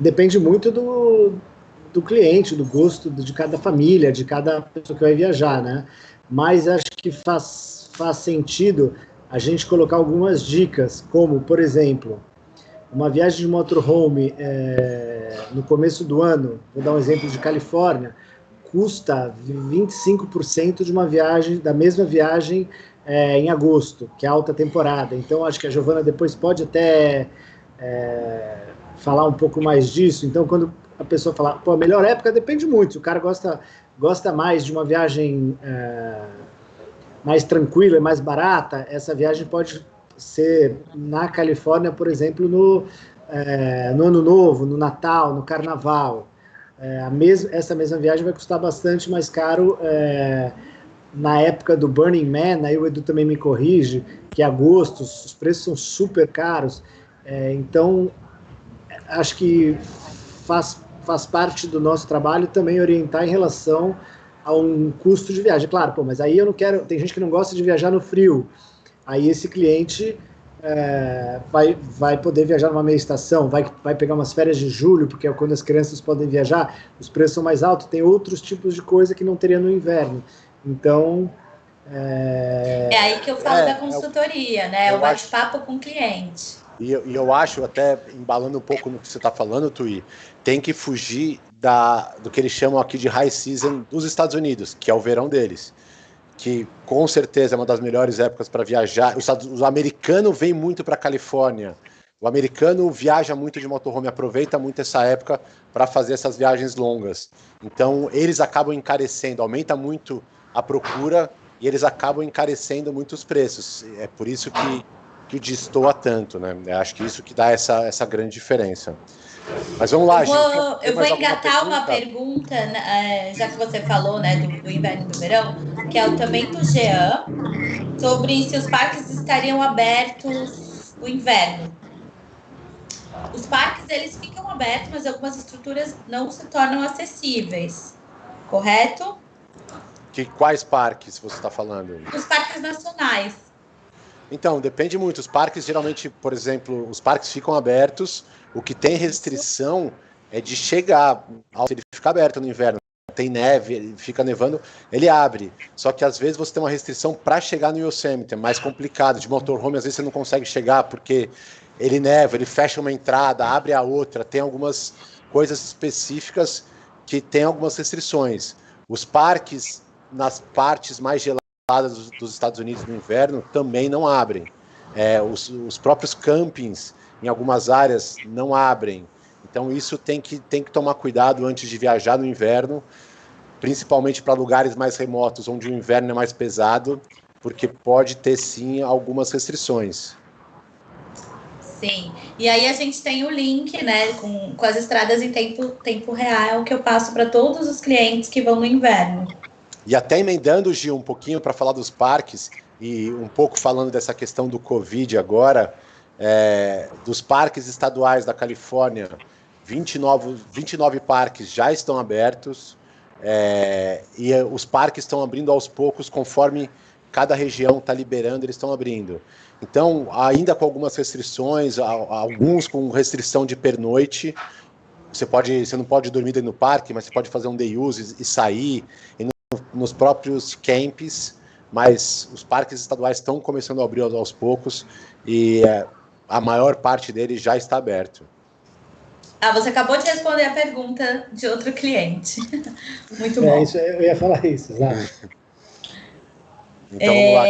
depende muito do cliente, do gosto de cada família, de cada pessoa que vai viajar, né? Mas acho que faz sentido a gente colocar algumas dicas, como, por exemplo, uma viagem de motorhome no começo do ano, vou dar um exemplo de Califórnia, custa 25% de uma viagem, da mesma viagem em agosto, que é alta temporada. Então, acho que a Giovana depois pode até falar um pouco mais disso. Então, quando a pessoa fala, pô, a melhor época depende muito. Se o cara gosta mais de uma viagem mais tranquila e mais barata, essa viagem pode ser na Califórnia, por exemplo, no Ano Novo, no Natal, no Carnaval. Essa mesma viagem vai custar bastante mais caro na época do Burning Man, aí o Edu também me corrige, que é agosto, os preços são super caros, então acho que faz parte do nosso trabalho também orientar em relação a um custo de viagem. Claro, pô, mas aí eu não quero, tem gente que não gosta de viajar no frio, aí esse cliente vai poder viajar numa meia estação, vai pegar umas férias de julho, porque é quando as crianças podem viajar, os preços são mais altos, tem outros tipos de coisa que não teria no inverno. Então... É aí que eu falo da consultoria, né? O bate-papo com o cliente. E eu acho, até embalando um pouco no que você está falando, Tui, tem que fugir do que eles chamam aqui de high season dos Estados Unidos, que é o verão deles, que com certeza é uma das melhores épocas para viajar. O americano vem muito para a Califórnia, o americano viaja muito de motorhome, aproveita muito essa época para fazer essas viagens longas. Então eles acabam encarecendo, aumenta muito a procura e eles acabam encarecendo muito os preços. É por isso que destoa tanto, né? Eu acho que isso que dá essa grande diferença. Mas vamos lá, gente. Eu vou engatar uma pergunta, já que você falou, né, do inverno e do verão, que é também do Jean, sobre se os parques estariam abertos no inverno. Os parques, eles ficam abertos, mas algumas estruturas não se tornam acessíveis, correto? Quais parques você está falando? Os parques nacionais. Então, depende muito. Os parques, geralmente, por exemplo, os parques ficam abertos. O que tem restrição é de chegar. Se ele fica aberto no inverno, tem neve, ele fica nevando, ele abre. Só que às vezes você tem uma restrição para chegar no Yosemite, é mais complicado. De motorhome, às vezes você não consegue chegar porque ele neva, ele fecha uma entrada, abre a outra. Tem algumas coisas específicas que tem algumas restrições. Os parques, nas partes mais geladas dos Estados Unidos no inverno, também não abrem. Os próprios campings, em algumas áreas, não abrem. Então isso tem que tomar cuidado antes de viajar no inverno, principalmente para lugares mais remotos, onde o inverno é mais pesado, porque pode ter, sim, algumas restrições. Sim, e aí a gente tem o link, né, com as estradas em tempo real, que eu passo para todos os clientes que vão no inverno. E até emendando, Gil, um pouquinho para falar dos parques, e um pouco falando dessa questão do Covid agora, dos parques estaduais da Califórnia, 29 parques já estão abertos, e os parques estão abrindo aos poucos, conforme cada região está liberando, eles estão abrindo. Então, ainda com algumas restrições, alguns com restrição de pernoite, você não pode dormir dentro do parque, mas você pode fazer um day use e sair, nos próprios camps, mas os parques estaduais estão começando a abrir aos poucos e a maior parte deles já está aberto. Você acabou de responder a pergunta de outro cliente. Muito bom. Eu ia falar isso, exato. Então, vamos lá.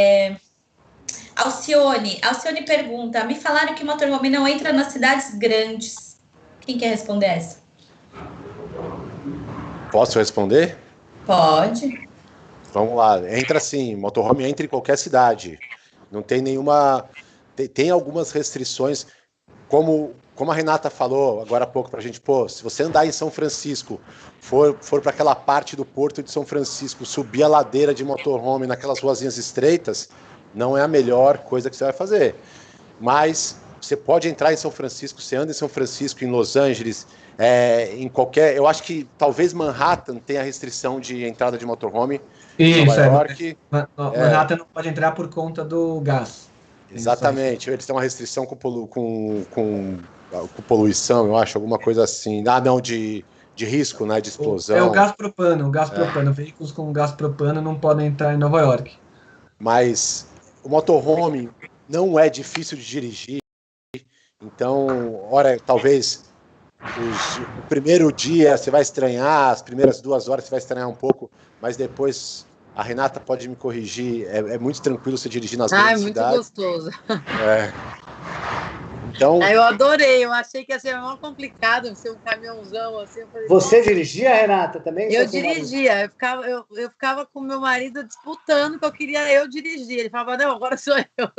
Alcione pergunta, me falaram que o motorhome não entra nas cidades grandes. Quem quer responder essa? Posso responder? Pode. Vamos lá, entra sim, motorhome entra em qualquer cidade. Não tem nenhuma... Tem algumas restrições, como a Renata falou agora há pouco pra gente, se você andar em São Francisco, for para aquela parte do Porto de São Francisco, subir a ladeira de motorhome naquelas ruazinhas estreitas, não é a melhor coisa que você vai fazer. Mas você pode entrar em São Francisco, você anda em São Francisco, em Los Angeles, em qualquer... Eu acho que talvez Manhattan tenha restrição de entrada de motorhome. Isso, Nova York, Manhattan não pode entrar por conta do gás. Exatamente, eles têm uma restrição com poluição, eu acho, alguma coisa assim. Não, de risco, né, de explosão. É o gás propano, veículos com gás propano não podem entrar em Nova York. Mas o motorhome, não é difícil de dirigir. Então, talvez o primeiro dia você vai estranhar, as primeiras 2 horas você vai estranhar um pouco, mas depois a Renata pode me corrigir, é muito tranquilo você dirigir nas grandes cidades. É muito gostoso. Então, eu adorei, eu achei que ia ser mais complicado ser um caminhãozão assim. Você dirigia, Renata, também? Eu dirigia, eu ficava com meu marido disputando que eu queria eu dirigir. Ele falava, não, agora sou eu.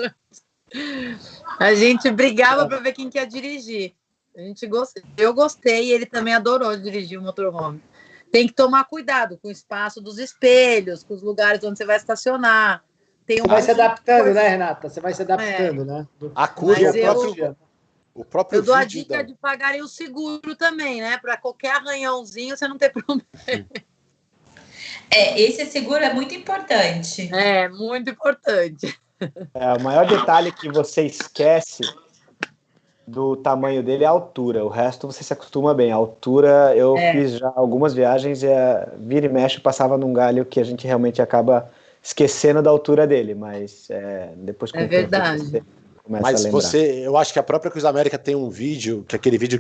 A gente brigava para ver quem quer dirigir. Eu gostei e ele também adorou dirigir o motorhome. Tem que tomar cuidado com o espaço dos espelhos, com os lugares onde você vai estacionar. Você vai se adaptando, né, Renata? Você vai se adaptando, né? A curva, o próprio eu dou a dica de pagarem o seguro também, né? Para qualquer arranhãozinho você não ter problema. Esse seguro é muito importante. É, muito importante. O maior detalhe que você esquece do tamanho dele é a altura. O resto você se acostuma bem. A altura, eu fiz já algumas viagens e vira e mexe passava num galho que a gente realmente acaba esquecendo da altura dele, mas depois com o tempo verdade. Mas eu acho que a própria Cruz América tem um vídeo, que é aquele vídeo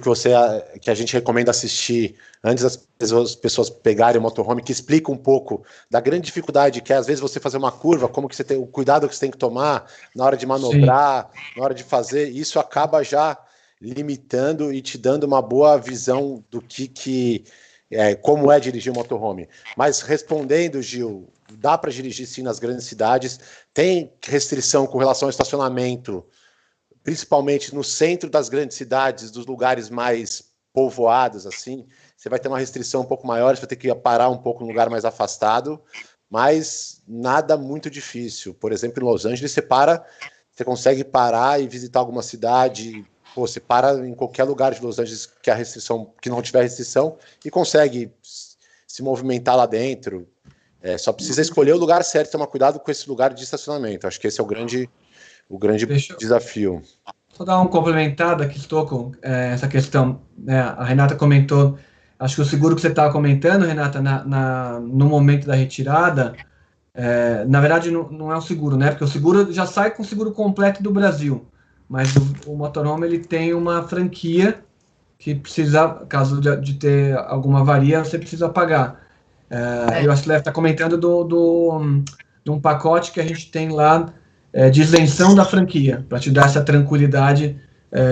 que a gente recomenda assistir antes das pessoas pegarem o motorhome, que explica um pouco da grande dificuldade que é, às vezes, você fazer uma curva, como que você tem, o cuidado que você tem que tomar na hora de manobrar, na hora de fazer, isso acaba já limitando e te dando uma boa visão do como é dirigir o motorhome. Mas respondendo, Gil, dá para dirigir sim nas grandes cidades, tem restrição com relação ao estacionamento, principalmente no centro das grandes cidades, dos lugares mais povoados, assim, você vai ter uma restrição um pouco maior, você vai ter que parar um pouco no lugar mais afastado, mas nada muito difícil. Por exemplo, em Los Angeles, você consegue parar e visitar alguma cidade, você para em qualquer lugar de Los Angeles que não tiver restrição e consegue se movimentar lá dentro. Só precisa escolher o lugar certo, tomar cuidado com esse lugar de estacionamento. Acho que esse é o grande desafio. Só dar um complementado aqui, estou com essa questão. A Renata comentou, acho que o seguro que você estava comentando, Renata, no momento da retirada, na verdade não é um seguro, né? Porque o seguro já sai com o seguro completo do Brasil, mas o motorhome ele tem uma franquia que precisa, caso de ter alguma avaria, você precisa pagar. Eu acho que deve estar comentando de um pacote que a gente tem lá de isenção da franquia, para te dar essa tranquilidade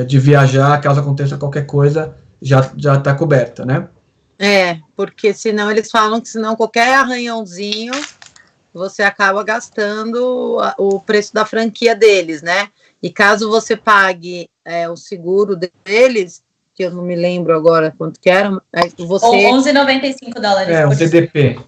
de viajar, caso aconteça qualquer coisa, já está coberta, né? Porque senão eles falam que senão qualquer arranhãozinho você acaba gastando o preço da franquia deles, né? E caso você pague o seguro deles, que eu não me lembro agora quanto que era, você... $11,95 o CDP.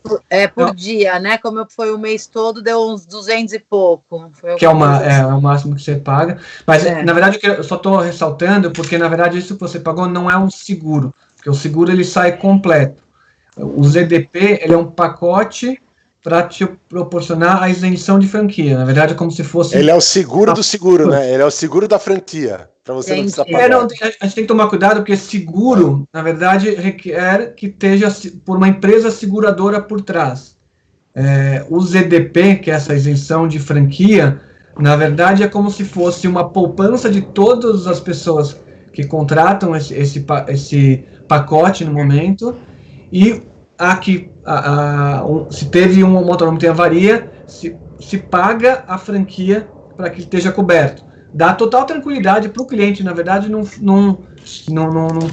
Por dia, né? Como foi o mês todo, deu uns 200 e pouco. Que é o máximo que você paga. Mas, na verdade, eu só estou ressaltando, porque, na verdade, isso que você pagou não é um seguro, porque o seguro ele sai completo. O ZDP, ele é um pacote para te proporcionar a isenção de franquia. Na verdade, é como se fosse... Ele é o seguro do seguro, né? Ele é o seguro da franquia. Para você não precisar pagar. A gente tem que tomar cuidado, porque seguro, na verdade, requer que esteja por uma empresa seguradora por trás. O ZDP, que é essa isenção de franquia, na verdade, é como se fosse uma poupança de todas as pessoas que contratam esse pacote no momento, e se teve um motorhome que tem avaria, se paga a franquia para que esteja coberto. Dá total tranquilidade para o cliente, na verdade, num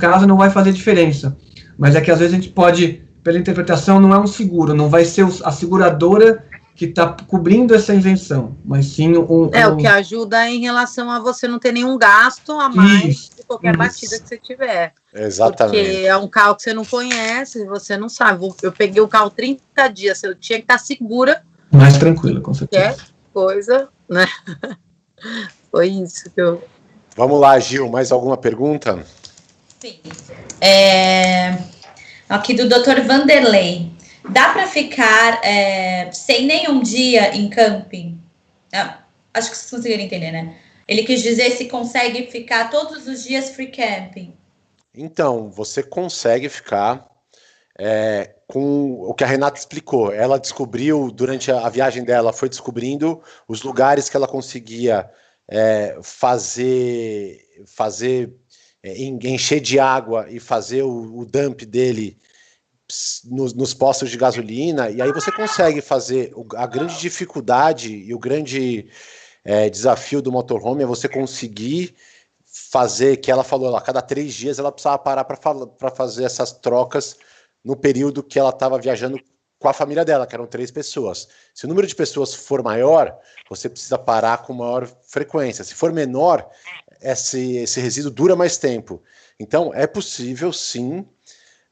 caso não vai fazer diferença. Mas é que às vezes a gente pode, pela interpretação, não é um seguro, não vai ser a seguradora que está cobrindo essa isenção, mas sim o que ajuda em relação a você não ter nenhum gasto a mais de qualquer batida que você tiver. Exatamente. Porque é um carro que você não conhece, você não sabe. Eu peguei o carro 30 dias, eu tinha que estar segura. Mais tranquila, com certeza. Coisa, né? Foi isso que eu... Vamos lá, Gil, mais alguma pergunta? Sim. Aqui do Dr. Vanderlei. Dá para ficar sem nenhum dia em camping? Acho que vocês conseguiram entender, né? Ele quis dizer se consegue ficar todos os dias free camping. Então, você consegue ficar com o que a Renata explicou. Ela descobriu, durante a viagem dela, foi descobrindo os lugares que ela conseguia encher de água e fazer o dump dele nos postos de gasolina, e aí você consegue fazer. A grande dificuldade e o grande desafio do motorhome é você conseguir fazer, que ela falou, a cada 3 dias ela precisava parar para fazer essas trocas no período que ela estava viajando com a família dela, que eram 3 pessoas. Se o número de pessoas for maior, você precisa parar com maior frequência. Se for menor, esse resíduo dura mais tempo. Então, é possível, sim,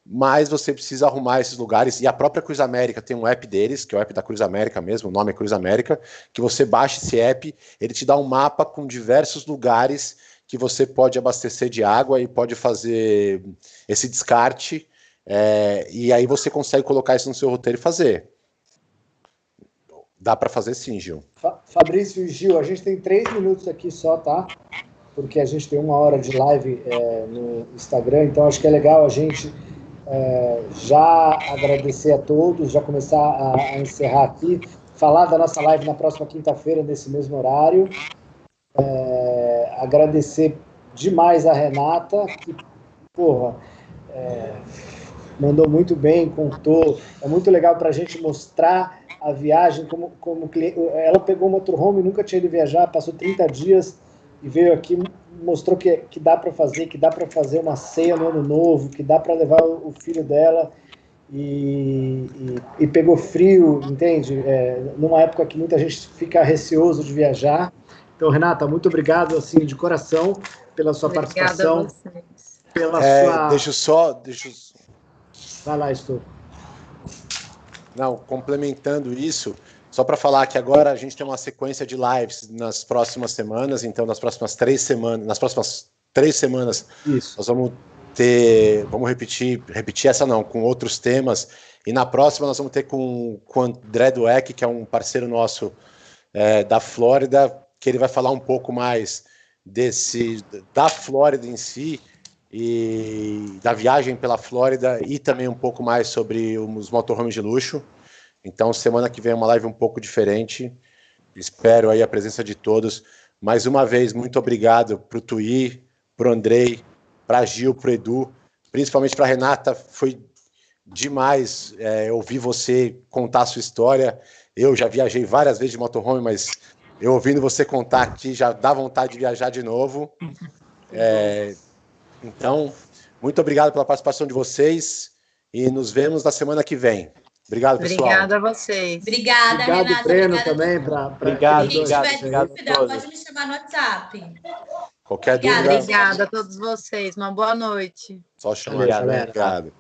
mas você precisa arrumar esses lugares, e a própria Cruz América tem um app deles, que é o app da Cruz América mesmo, o nome é Cruz América, que você baixa esse app, ele te dá um mapa com diversos lugares que você pode abastecer de água e pode fazer esse descarte, e aí você consegue colocar isso no seu roteiro e fazer. Dá para fazer sim, Gil. Fabrício e Gil, a gente tem 3 minutos aqui só, tá? Porque a gente tem 1 hora de live no Instagram, então acho que é legal a gente já agradecer a todos, já começar a encerrar aqui, falar da nossa live na próxima quinta-feira, nesse mesmo horário. Agradecer demais a Renata, que, mandou muito bem, contou. É muito legal para a gente mostrar a viagem como cliente. Ela pegou o motorhome, nunca tinha ido viajar, passou 30 dias e veio aqui, mostrou que dá para fazer uma ceia no ano novo, que dá para levar o filho dela, e pegou frio, entende? Numa época que muita gente fica receoso de viajar. Então, Renata, muito obrigado, assim, de coração, pela sua participação. Deixa eu só... Vai lá, Estou. Não, complementando isso, só para falar que agora a gente tem uma sequência de lives nas próximas semanas, então nas próximas 3 semanas, isso. Nós vamos repetir essa não, com outros temas, e na próxima nós vamos ter com o André Dueck, que é um parceiro nosso da Flórida, que ele vai falar um pouco mais da Flórida em si, e da viagem pela Flórida, e também um pouco mais sobre os motorhomes de luxo. Então, semana que vem é uma live um pouco diferente. Espero aí a presença de todos. Mais uma vez, muito obrigado para o Tui, para o Andrei, para a Gil, para o Edu, principalmente para a Renata. Foi demais ouvir você contar a sua história. Eu já viajei várias vezes de motorhome, mas eu ouvindo você contar aqui já dá vontade de viajar de novo. Então, muito obrigado pela participação de vocês e nos vemos na semana que vem. Obrigado, pessoal. Obrigada a vocês. Obrigada, Renata. Breno, também. Obrigado. Quem tiver dúvida, pode me chamar no WhatsApp. Qualquer dúvida. Obrigada a todos vocês. Uma boa noite. Só chamar. Obrigado.